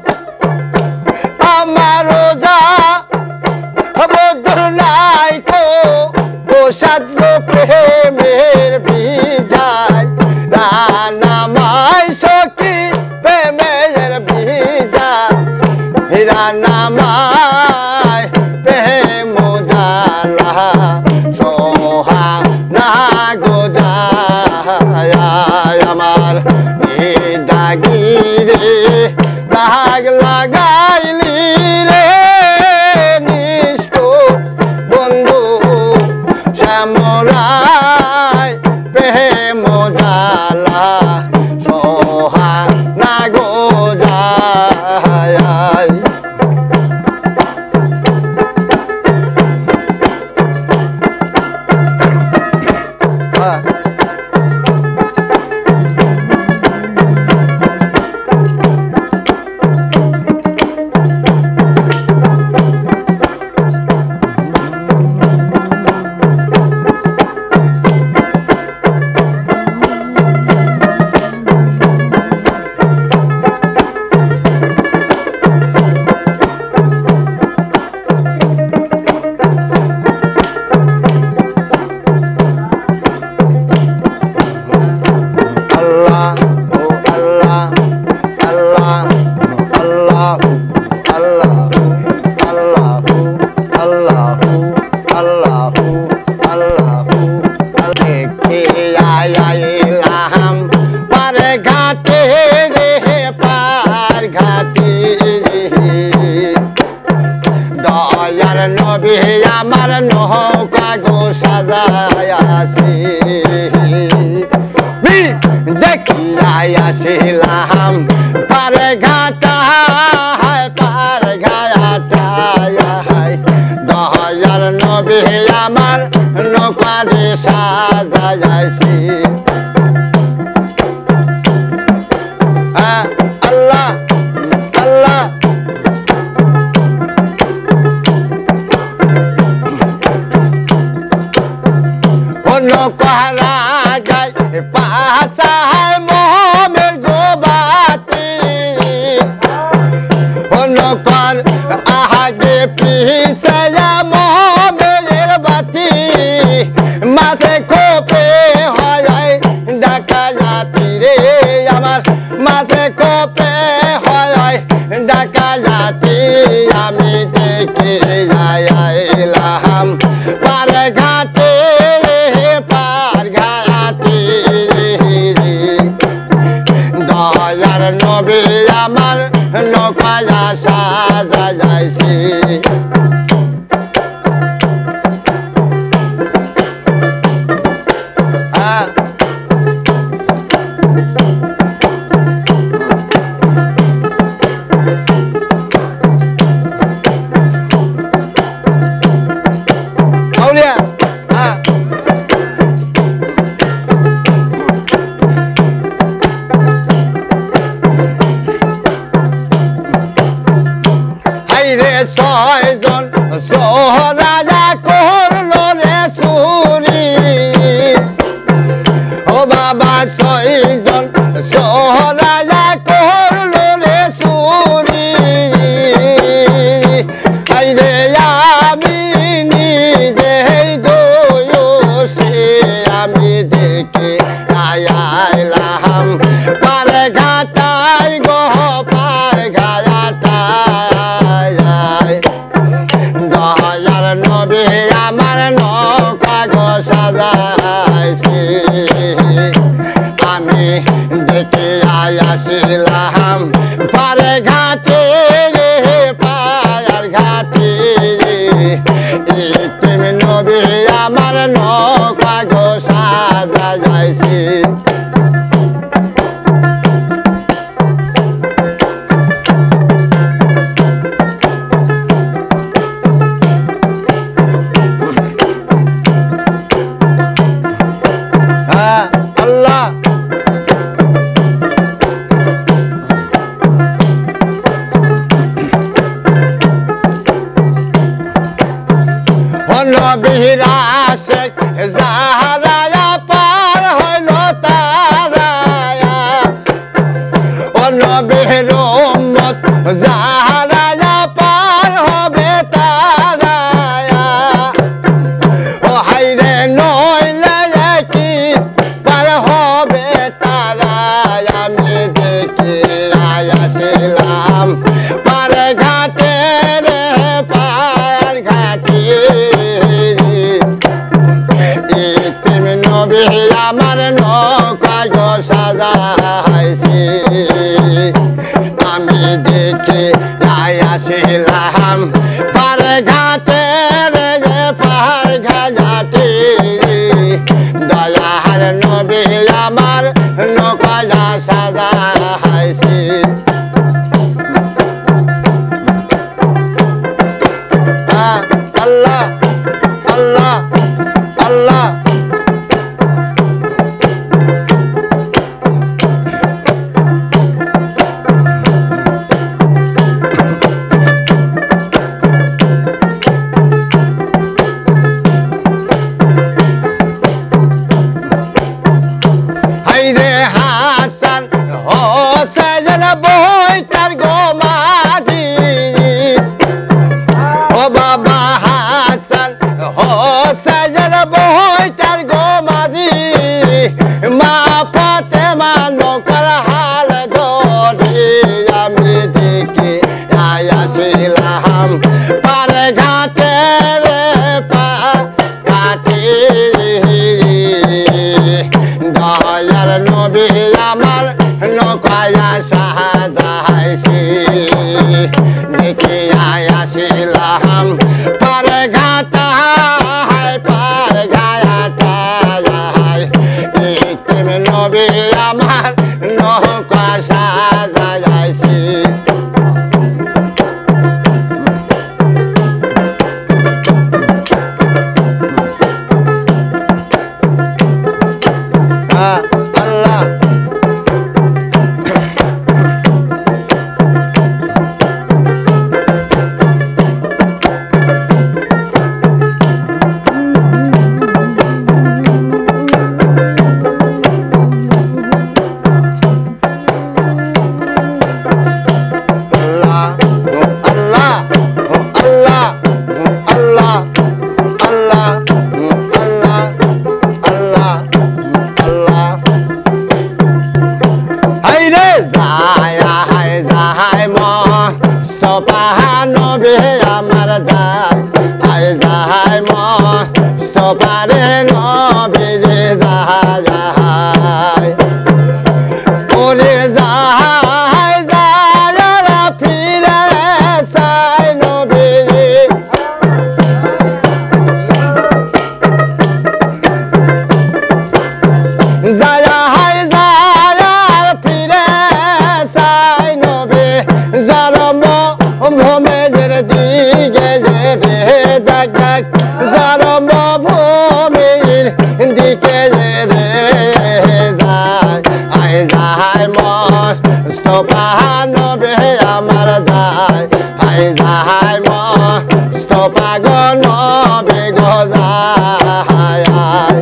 আমারও যা বদর নাই কো ও সাধ্য প্রেমের বিজায় রানামাই সখী প্রেমের বিজায় রানামাই প্রেম জালা সোহা না গো যায় আমার এ দাগিরে দাগ লাগাইলি রে নিষ্ঠ বন্ধু শ্যামরায় প্রেম জালা সোহা না গো যায় নবী আমার নৌকা গো সাজায়াছি দেখিয়া আসিলাম পারে ঘাটায় পার ঘাটায় দয়ার নবী আমার নৌকা রে সাজায়াছি আল্লাহ আল্লাহ নৌকারা যায় পাশায় মোহামের গোবাতি নৌকার আগে পিছায়া মোহামের বাতি মাঝে খোপে হয় ডাকা জাতি রে আমার মাঝে খোপে হয় ডাকা জাতি আমি দেখে যাইলাম পার ঘাটে দয়ার নবী আমার নৌকায়া সাজাইছি ছয়জন সোহরাজা করলো রে চুরি ও বাবা ছয়জন সোহরাজা করলো রে চুরি রে আমি নিজেই দোষে আমি দেখে আইলাম পার ঘাটায় গো পার ঘাটায় দয়ার নবী আমার নৌকা গো সাজাইছি আমি দেখে আসিলাম পারে ঘাটে রে পায়ার ঘাটে তুমি নবী আমার নৌকা গো সাজাইছি নবীর আশিক যাহারা পার হইল তারা ও নবীর উম্মত যাহারা পার হবে তারা ও হাইরে নইলে কি পার হবে তারা আমি দেখে আসিলাম পার ঘাটে রে পার ঘাটে ইতিম নবী আমার নৌকা গো সাজাইছি আমি দেখে আসিলাম পার ঘাটে রে পার ঘাটে দয়ার নবী আমার নৌকা সাজাইছি আল্লাহ আল্লাহ আল্লাহ হাইরে হাসান হোসেন বইটার গো মাঝি ও বাবা হাসান হোসেন বইটার গো মাঝি মা ফাতেমা নৌকার হাল ধরে আমি দেখে আসিলাম পার ঘাটে রে পা ঘাটে দয়ার নবী আমার নৌকায়া সাজাইছি দেখে আসিলাম পার ঘাটা পার ঘাটা ইতিম নবী আমার নৌকা সাজাইছি আল্লাহ নবী আমার যায় যাহাই মস্তফারে নবী যে যাহাই ওরে যাহাই যারা ফিরে চাই নবী যাহাই যার ফিরে চাই নবী জন্ম ভূমির দিকে যে রে দেখ দেখ জন্ম ভূমির দিকে যে রে যায় যাহাই মস্তফা নবী আমার যায় যাহাই মস্তফা গো নবী গো যায়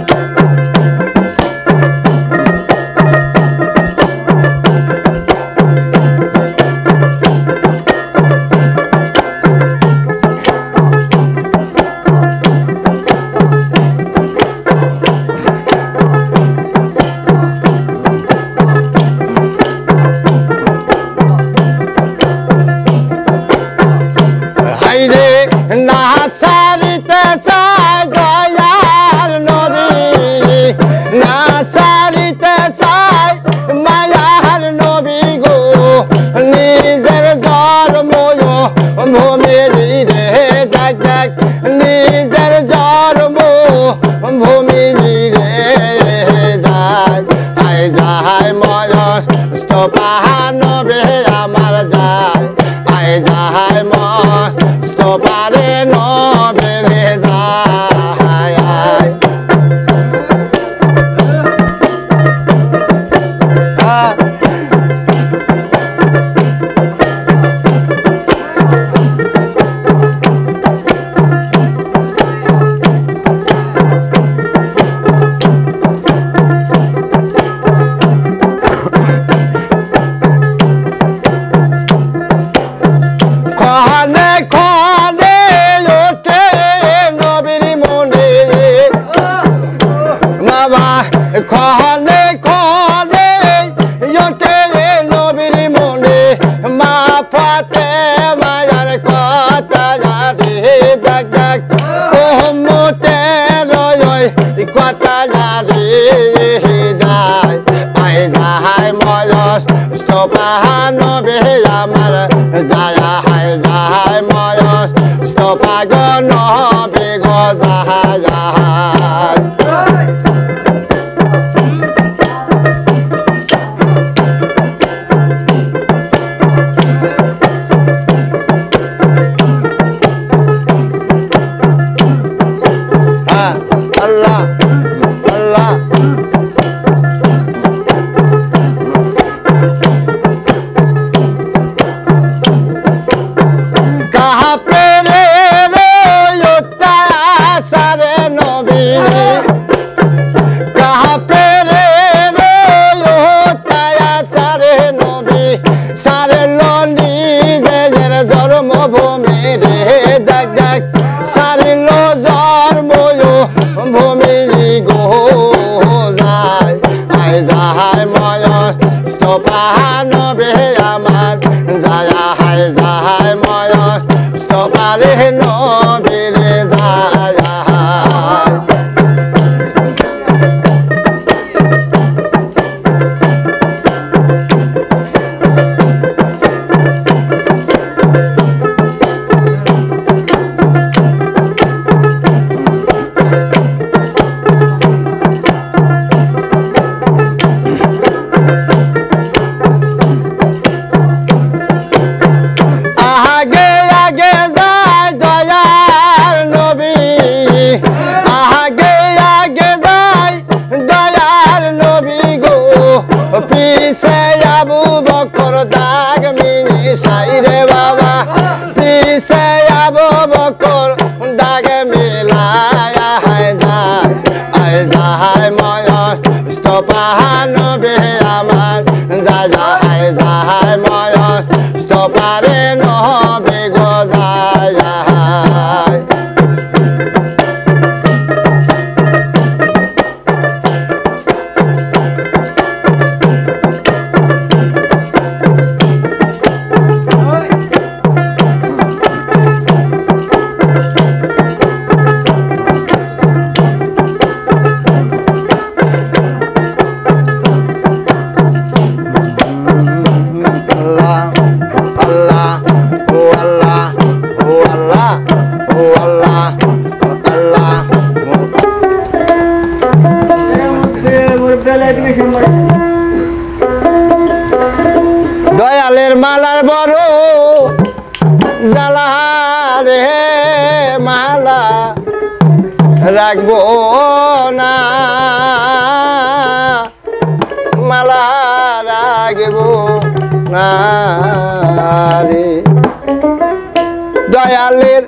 হাইরে না সারিতে চাই দয়ার নবী না সারিতে চাই মায়ার নবী গো নিজের জন্ম ভূমি রে দেখ দেখ নিজের জন্ম ভূমি রে যায় যায় মস্তফা নবী আমার যায় যায় মস্তফারে নবী রে যায় রাতে মায়ার কথা জানি দেখ দেখ উম্মতের কথা জানি যায় আই যাহাই ময়স স্তপাহান বে আমার যায়া হায় যাহাই ময়স স্তপাগন বে গো যাহা যাহাই আল্লাহ আল্লাহ কাহা পেরে রোয়তা সারে নবী কাহা পেরে রোয়তা সারে নবী সারে লনি জের জন্মভূমি রে দেখ দেখ সারিল জন্ম ভূমি গো যায় আই যাহাই ময় স্তপাহান বে আমার যায়া হায় যাহাই ময় স্তপারে নবীরে যায়া পিছে আবু বকর দাগ মিনি সাইরে বাবা পিছে আবু বকর দাগ মিলায়া হায় যায় আয় যাহাই ময় স্তপাহান বে আমার যা যাহাই যাহাই ময় স্তপারে নহবে গো যায় দয়ালের মালার বড় জ্বালা রে মালা রাখবো না মালা রাখবো না রে দয়ালের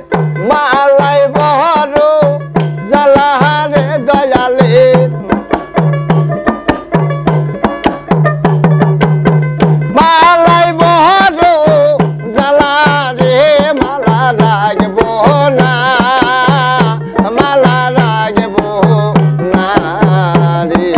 মালাই বড় জ্বালা রে দয়ালের মালাই বড় জ্বালা রে মালা রাখবো না মালা রাখবো না রে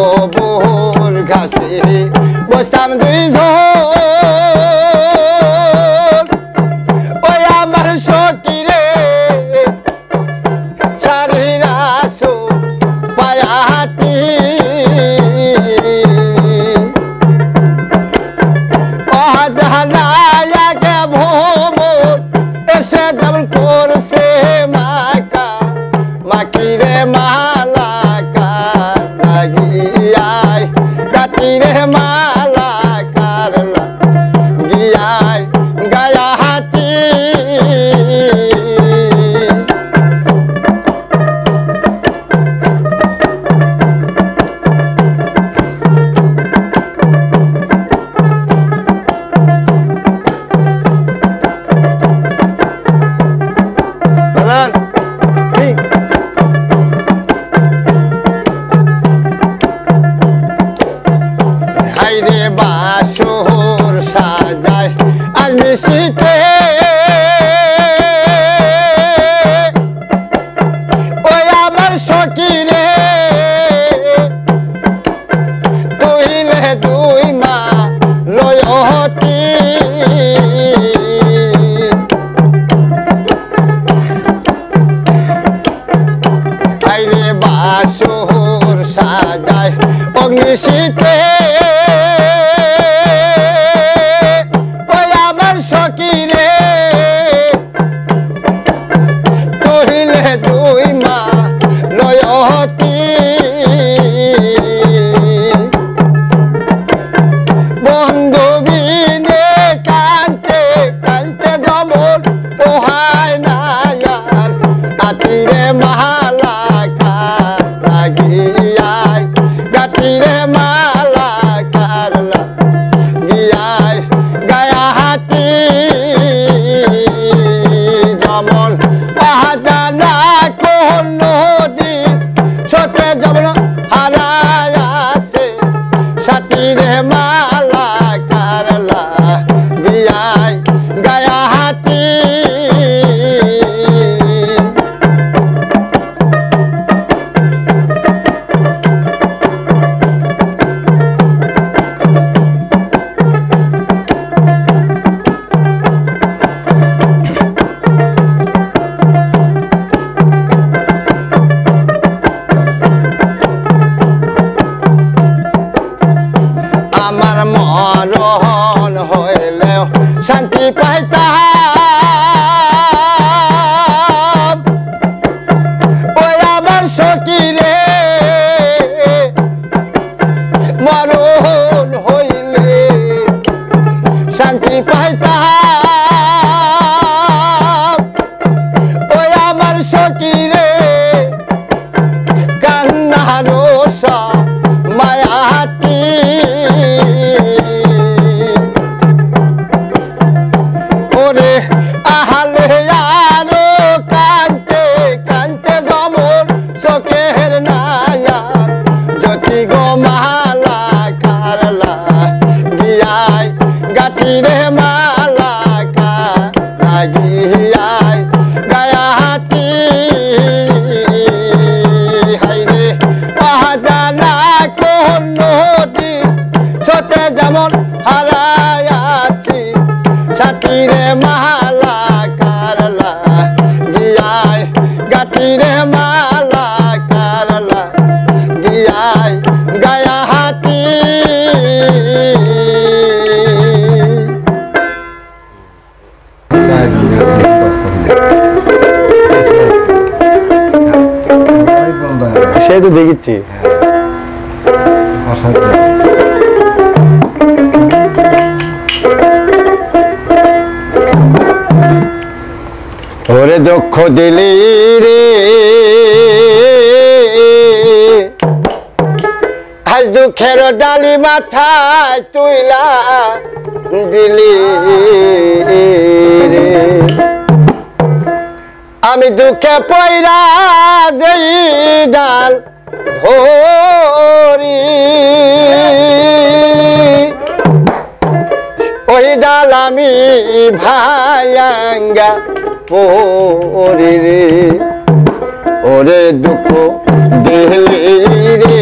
সবুর ঘাসে বসতাম দুইজন ওই আমার সকিরে শারীরাসু পায়াতি অজানায়াকে ভোমর এসে যেমন করছে মাকা মাকিরে মালাকার লাগিয়ায় গাতিরে মালাকার লাগিয়ায় গায়া হাতি হাইরে বাসর সাজায় আজ নিশিতে ওই আমার সকিরে তুইলে দুই মা লয়তি হাইরে বাসর সাজায় অগ্নিশীতে ওই আমার সকিরে তুইলে দুই মা লয়তি বন্ধু বিনে কান্তে কান্তে জমল পোহায় না আর আতিরে মালাকা লাগিয়ায় গাতিরে মালাকার লাগিয়ায় গায়া হাতি যেমন অজানা কোন নদীর সতে যেমন হারায় আছে সাথীরে মালাকার লাগিয়ায় গায়া হাতি আমার মরণ হইলেও শান্তি পাইতাম ওই আমার সকিরে মরণ হইলে শান্তি পাইতাম ওই আমার সকিরে কান্নারো মায়াতি ওরে আহালে আরো কান্তে কান্তে জমর চোখের নায়ার জ্যোতি গো মালাকার লাগিয়ায় গাতিরে মালাকা লাগিয়ায় গায়া হাতি হাইরে অজানা কোন নদী সতে যেমন হারায় আছি সাথীরে মালাকার লাগিয়ায় গাতিরে মালাকার লাগিয়ায় গায়া হাতি সে তো দেখেছি ওরে দুঃখ দিলি রে আজ দুঃখের ডালি মাথায় তুইলা দিলি রে আমি দুঃখে পয়রা যেই ডাল ধরি ওই ডাল আমি ভায়াঙ্গা পরি রে ওরে দুঃখ দিলি রে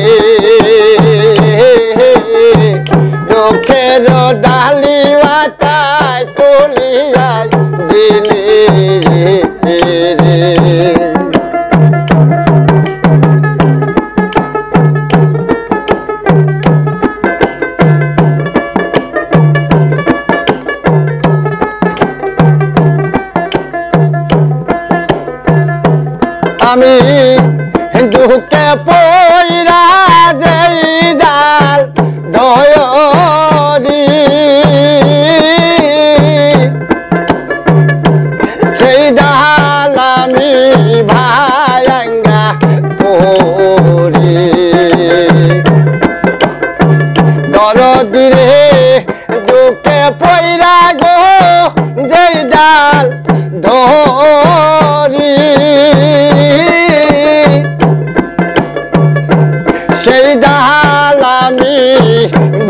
সেই ডাল আমি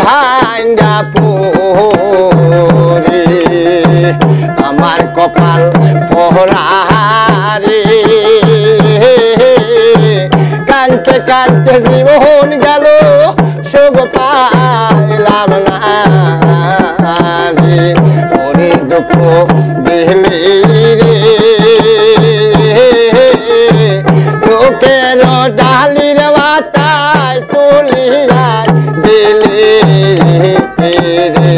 ভাঙ্গা পড়ি আমার কপাল পোড়ারে কানতে কানতে জীবন গেল সুখ পাইলাম না রে ওরে দুঃখ দিলি রে দুঃখের ডালির মাথায় তুলিয়া দিলি রে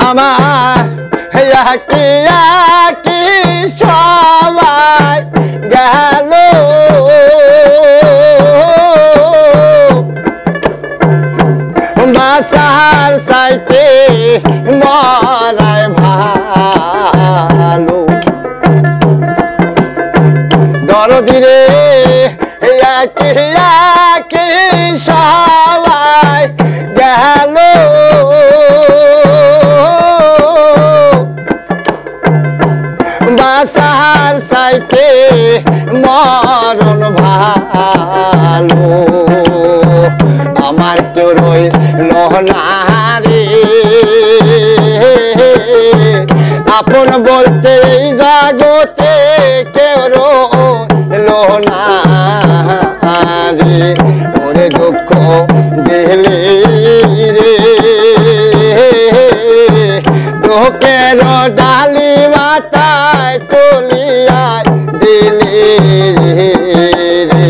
আমার একই একই সবাই গেল বাসার সাইতে মরায় ভালো দরদি রে একই একই সবাই গেল বাসার সাইতে মরণ ভালো আমার কেউ রইল না রে আপন বলতে এই জগতে কেউ রইল না রে ওরে দুঃখ দিলি রে দুঃখের ডালি মাথায় তুলিয়া দিলি রে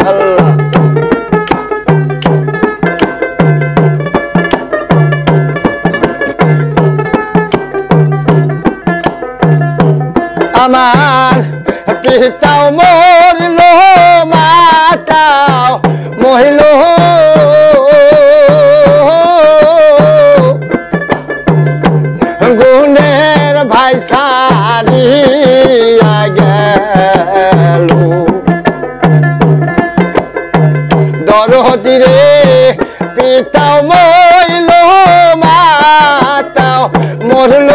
আল্লাহ আমার পিতাও মরিল মাতাও মহিল গুণের ভাই সারিয়া গেল দরদি রে পিতাও মরিল মাতাও মরল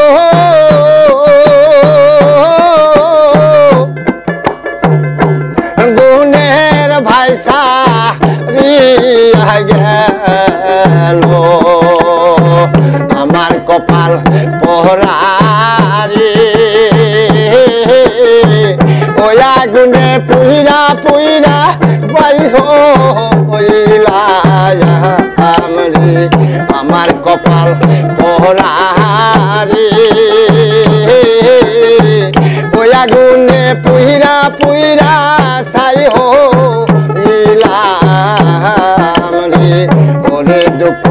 গুণের ভাই সারিয়া গেল আমার কপাল পোড়ারে ওই আগুনে পুইরা পুইরা বাই হইলাম রে আমার কপাল পোড়ারে ওই আগুনে পুইরা পুইরা ছাই হইলাম রে ওরে দুঃখ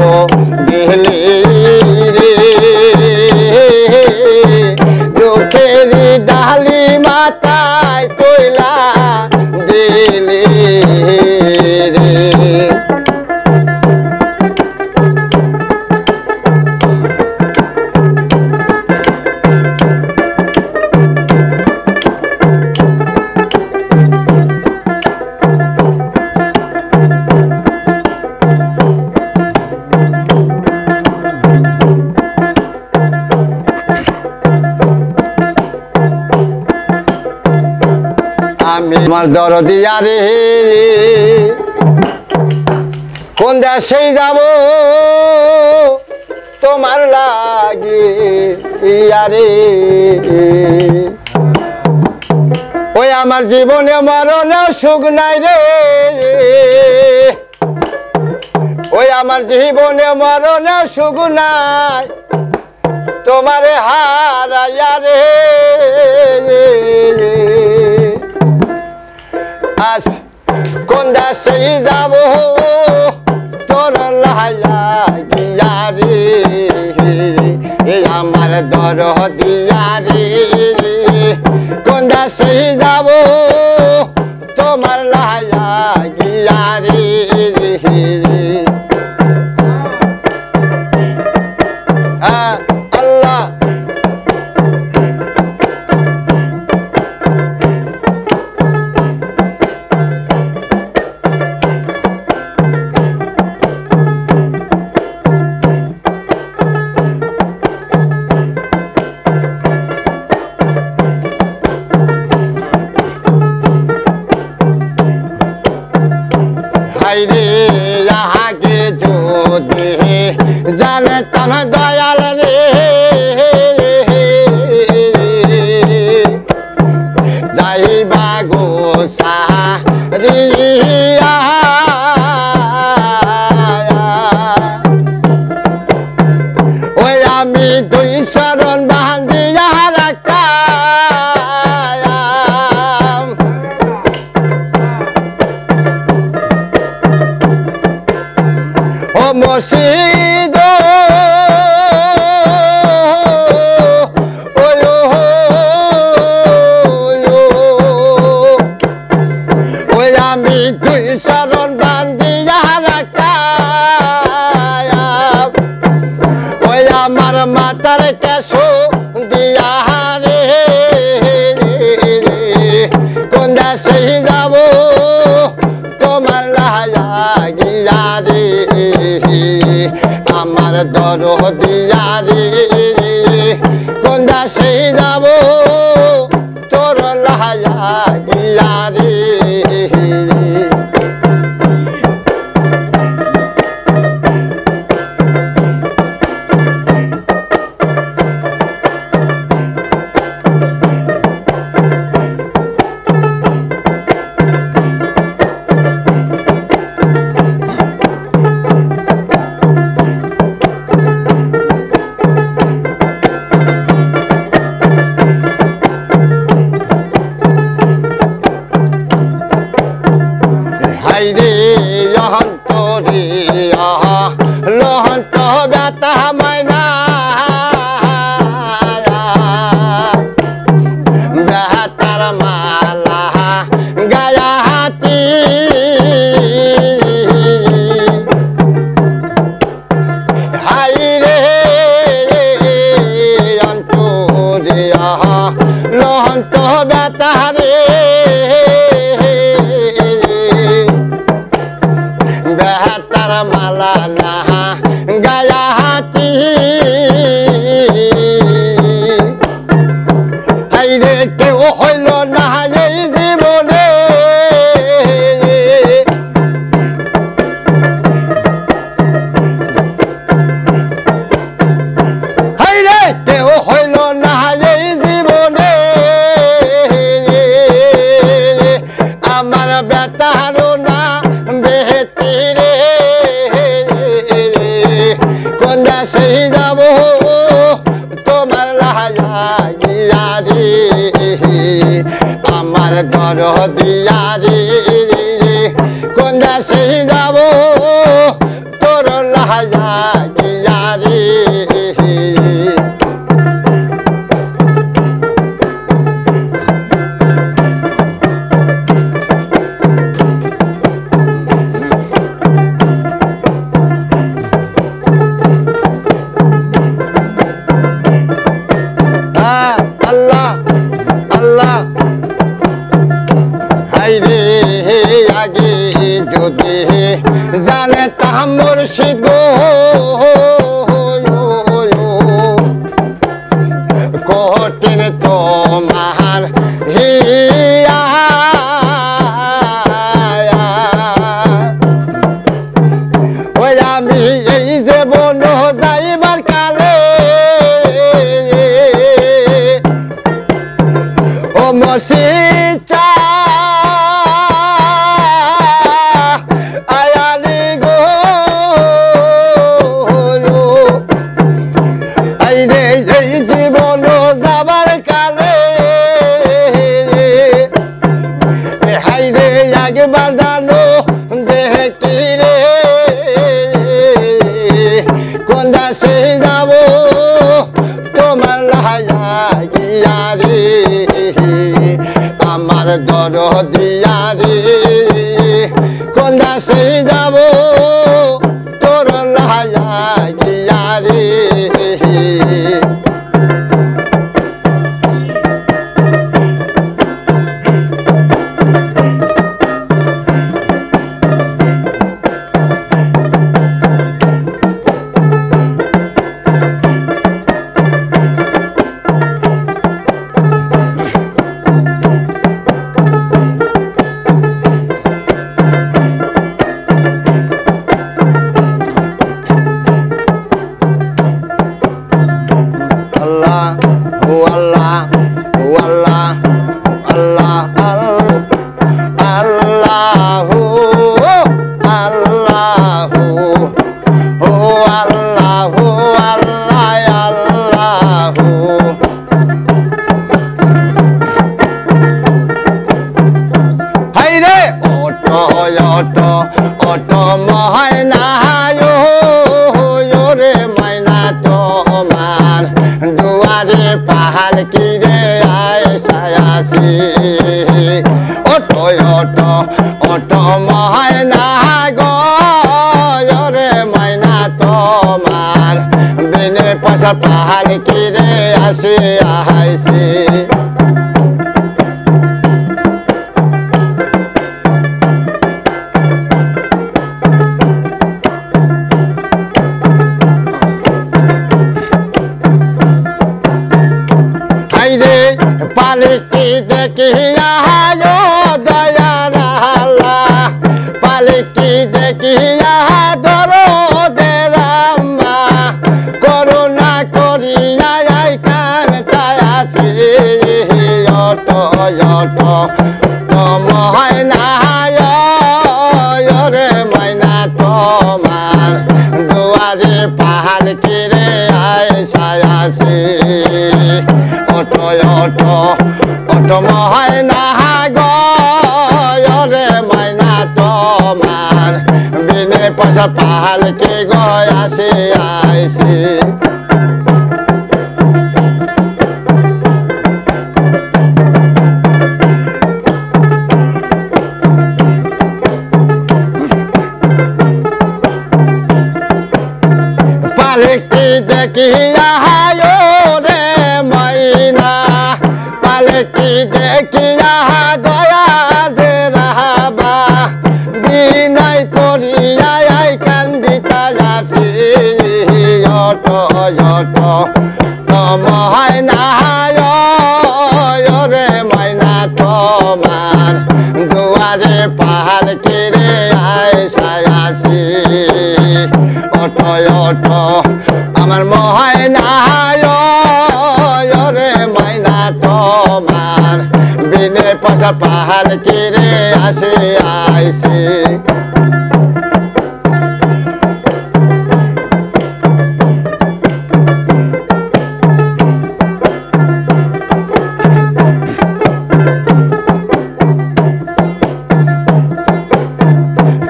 দিলি রে দুঃখের ডালি মাথায় তুইলা দিলি রে আমি আমার দরদিয়া রে কোন দেশেই যাব তোমার লাগি ইয়ারে ওই আমার জীবনে মরণে সুখ নাই রে ওই আমার জীবনে মরণে সুখ নাই তোমারে হারাইয়া রে আজ কোন দেশে যাব তোর লাগিয়া রে আমার দরদিয়া রে কোন দেশে যাব তোমার লাগিয়া গিয়া রে আল্লাহ রে আগে যদি জানতাম দয়াল রে যাইবা গো সারিয়া ওই আমি দুই শরণ বান্ধিয়া রাখতাম ও মুর্শিদ ওই আমি দুই শরণ বান্ধিয়া রাখতাম ওই আমার মাতার কেশো দিয়া রে কোন দেশে যাব তোমার লায়া গিয়া রে আমার দর দিয়া রে কোন দেশে যাব তোর লায়া গিয়া রে হাইরে অন্তরে লহন্ত ব্যথা মাইনা ব্যথার মালা গায়া হাতি হাইরে অন্তরে লহন্ত ব্যথা রে বেহতার মালা না গায়া হাতি হাইরে কেউ হইল না এই জীবনে হাইরে কেউ হইল না এই জীবনে আমার বেতার না বেহতি রে কোন দেশে যাব তোমার লায়া গিয়া রে আমার দর দিয়া রে কোন দেশে যাব তোর লায়া গিয়া রে আল্লাহ আল্লাহ হাইরে আগে যদি জানতাম মুর্শিদ গো কঠিন তোমার হিয়া ওই আমি এই যে বন যাইবার কালে ও মসিচা আয়ালি গো আইরে এই জীবন যাবার কালে হাইরে একবার জানো দেখি রে কোন দেশে যাব তোমার লায়া গিয়া রে আমার দর দিয়া রে অটো অটো অটো ময়না রে ময়না তোমার দুয়ারে পাহাড় কিরে আয়সায়াসি অটো অটো অটো ময়না রে ময়না তোমার বিনে পয়সা পাহাড় কিরে আসি আহাইসি পালকি দেখিয়া দয়ার আল্লাহ পালকি দেখিয়া দরদের আম্মা করুণা করিয়া কান তায়াসি অটো অটো ময়না রে ময়না তোমার দুয়ারে পাহাড় কিরে আয়সায়াসি অটো অটো অটো ময়না রে ময়না তোমার বিনে পয়সা পাহাড় কে গয় আসে আইসি পালকি দেখিয়া রে ময়না পালকি দেখিয়া গয়া দে রাবা বিনয় করিয়া কান্দিতা যাসি অটো অটো ময়না রে ময়না তোমার দুয়ারে পাহাড় কিরে আয়সায়াসি অটো অটো আমার ময়না রে ময়না তোমার বিনে পয়সা পাহাড় কিরে আসে আইসি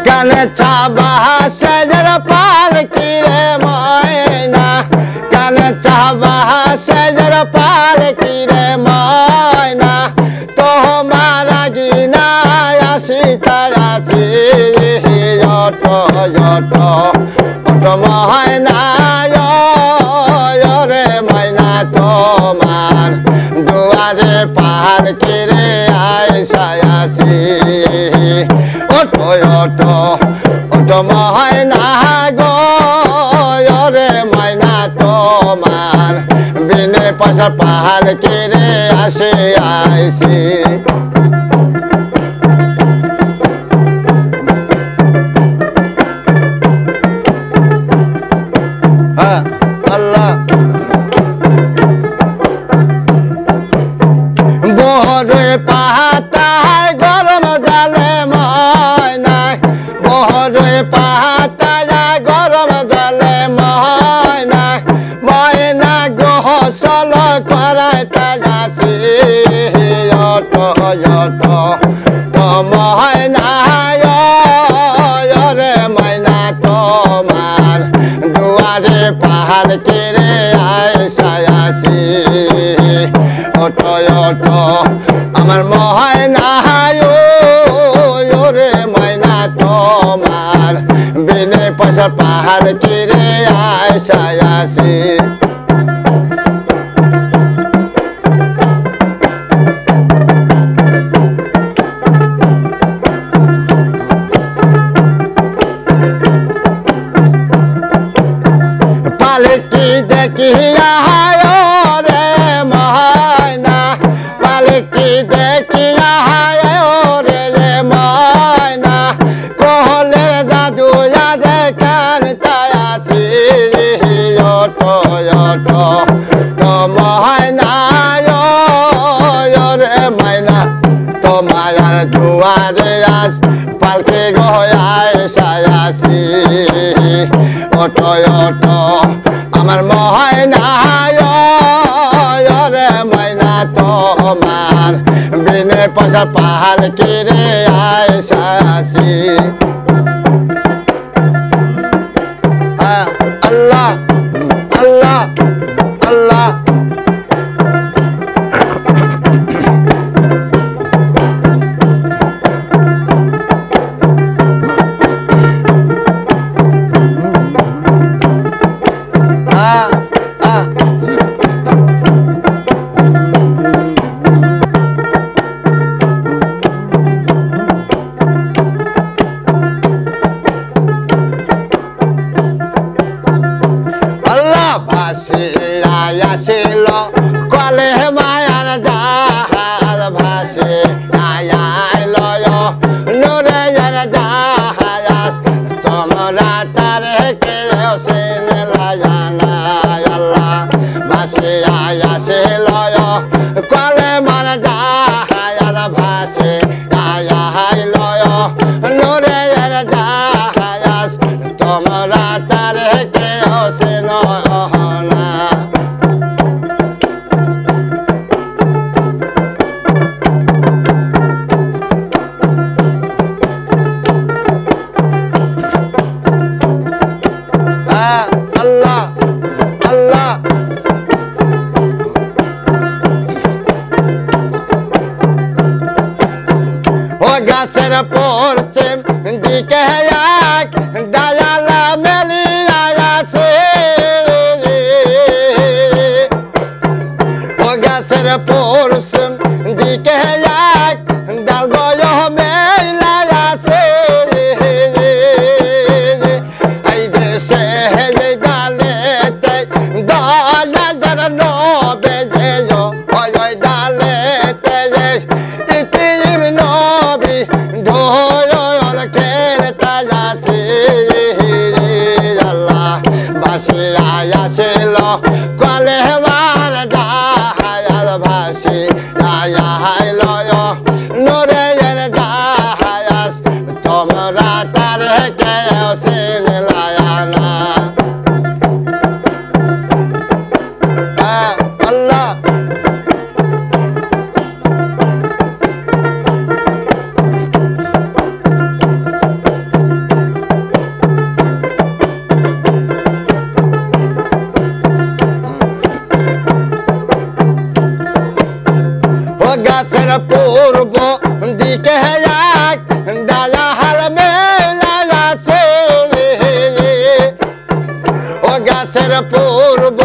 কানে চাবা সেজর পাল কিরে ময়না কানে চাবা সেজর পাল কিরে ময়না তোমার গিনা আসিতা আসি অটো অটো অটো ময়না রে ময়না তোমার দুয়ারে পাহাড় কিরে আয়সায়াসি অটো অটো অটো ময়না রে ময়না তোমার বিনে পয়সা পাহাড় কিরে আসে আইসি আল্লাহ বহরে পাহাতায় গরম জালে ময়না বহরে পাহাতায় গরম জালে ময়না ময়না গোসল করায় তাজাসি অটো অটো ময়না রে ময়না তোমার দুয়ারে পাহাড় কিরে আয়সায়াসি অটো অটো আমার ময়না রে ময়না তোমার বিনে পয়সা পাহাড় কিরে আয়সায়াসি পালকি দেখিয়া রে ময়না পালকি দেখিয়া রে ময়না কোহলের জাদু দে কান তায়াসি অটো অটো ময়না রে ময়না তোমার দুয়ারে আস পালকি গয়ায় সায়াসি অটো অটো আমার ময়না রে ময়না তোমার বিনে পয়সা পাহাড় কিরে আয়সা নূরের জাহাজ তোমরা তারে কেউ চিনে না আল্লাহ ভাসিয়া আসিল কলে মার জাহাজ ভাসে আইল নূরের জাহাজ তোমরা তারে কেউ চিনো না আল্লাহ আল্লাহ ও গাছের পশ্চিম দিকে এক ডায়ালা মেলিয়া আছে ও গাছের পশ্চিম দিকে এক ডাল গয় মেলা আছে এই দেশে ডালেতে দয়া যার নবে যে ওই ডালেতে ইতিম নবী ঢোল খেলতা যাচ্ছে আল্লাহ বাসিয়া আসিল কলে মার জাহাজ ভাসি আইল নূরের জাহাজ তোমরা তারে কেউ চিনে না আল্লাহ ও গাছের পূর্ব দিকে এক ডায়াল মেলা আছে ও গাছের পূর্ব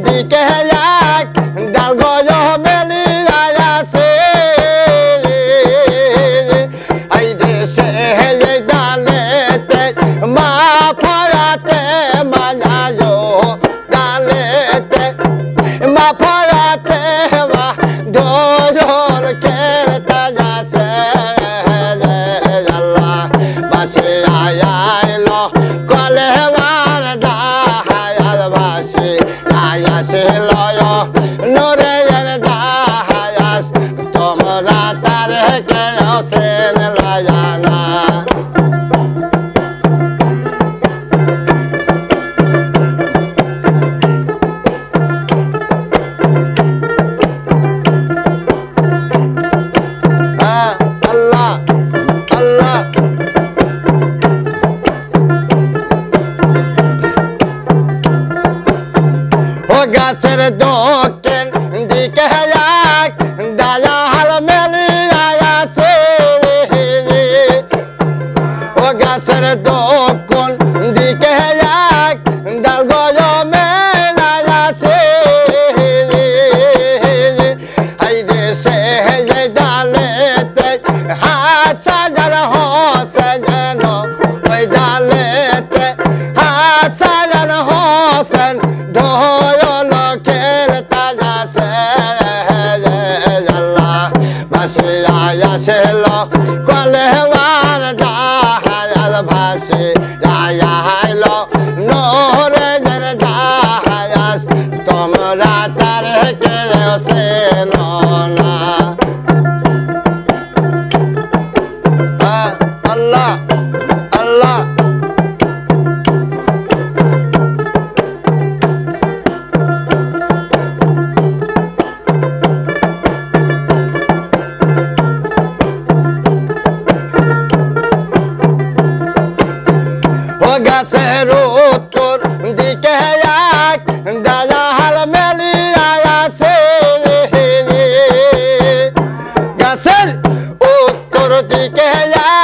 দিকে এক ডাল গয় মেলিয়া আছে এই দেশে ডালেতে মা ফয়াতে মাঝায় ডালেতে মা ফয়াতে মা ঢোল খেলতা যাচ্ছে আল্লাহ বাসিয়া আইল কলে মার জাহাজ ভাসি আসিল নূরের জাহাজ তোমরা তারে কেউ চিনে না আল্লাহ আল্লাহ ও গাছের দক্ষিণ দিকে এক ডায়াল মেলিয়া আছে ও গাছের দক্ষিণ দিকে এক ডাল গয় মেলা আছে এই দেশে ডালেতে হাসাজার হসে যেন ওই ডালেতে হাসাজার হোসেন ঢোল খেলতা যাচ্ছে আল্লাহ ভাসিয়া আসিল কলে মার জাহাজ ভাসি আইল নূরের জাহাজ তোমরা তারে কেউ চিনো না আল্লাহ আল্লাহ ও গাছের উত্তর দিকে এক ডায়াল মেলিয়া আছে গাছের উত্তর দিকে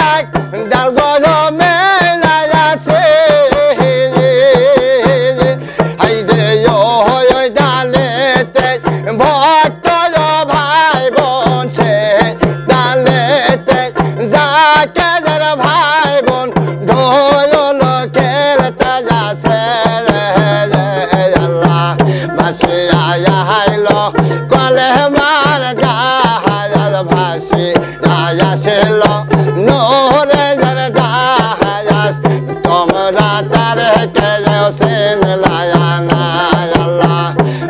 এক ডাল গয় মেলা আছে এই যে ওই ডালেতে ভক্ত ভাই বোন সে ডালেতে যাকে যার ভাই বোন ঢোল খেলতে যাচ্ছে আল্লাহ ভাসিয়া আইল কলে মার জাহাজ ভাসি আসিল করে যার জাহাজ তোমরা তার কে সেন লায়ানা আল্লাহ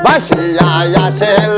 বাসিয়া আসে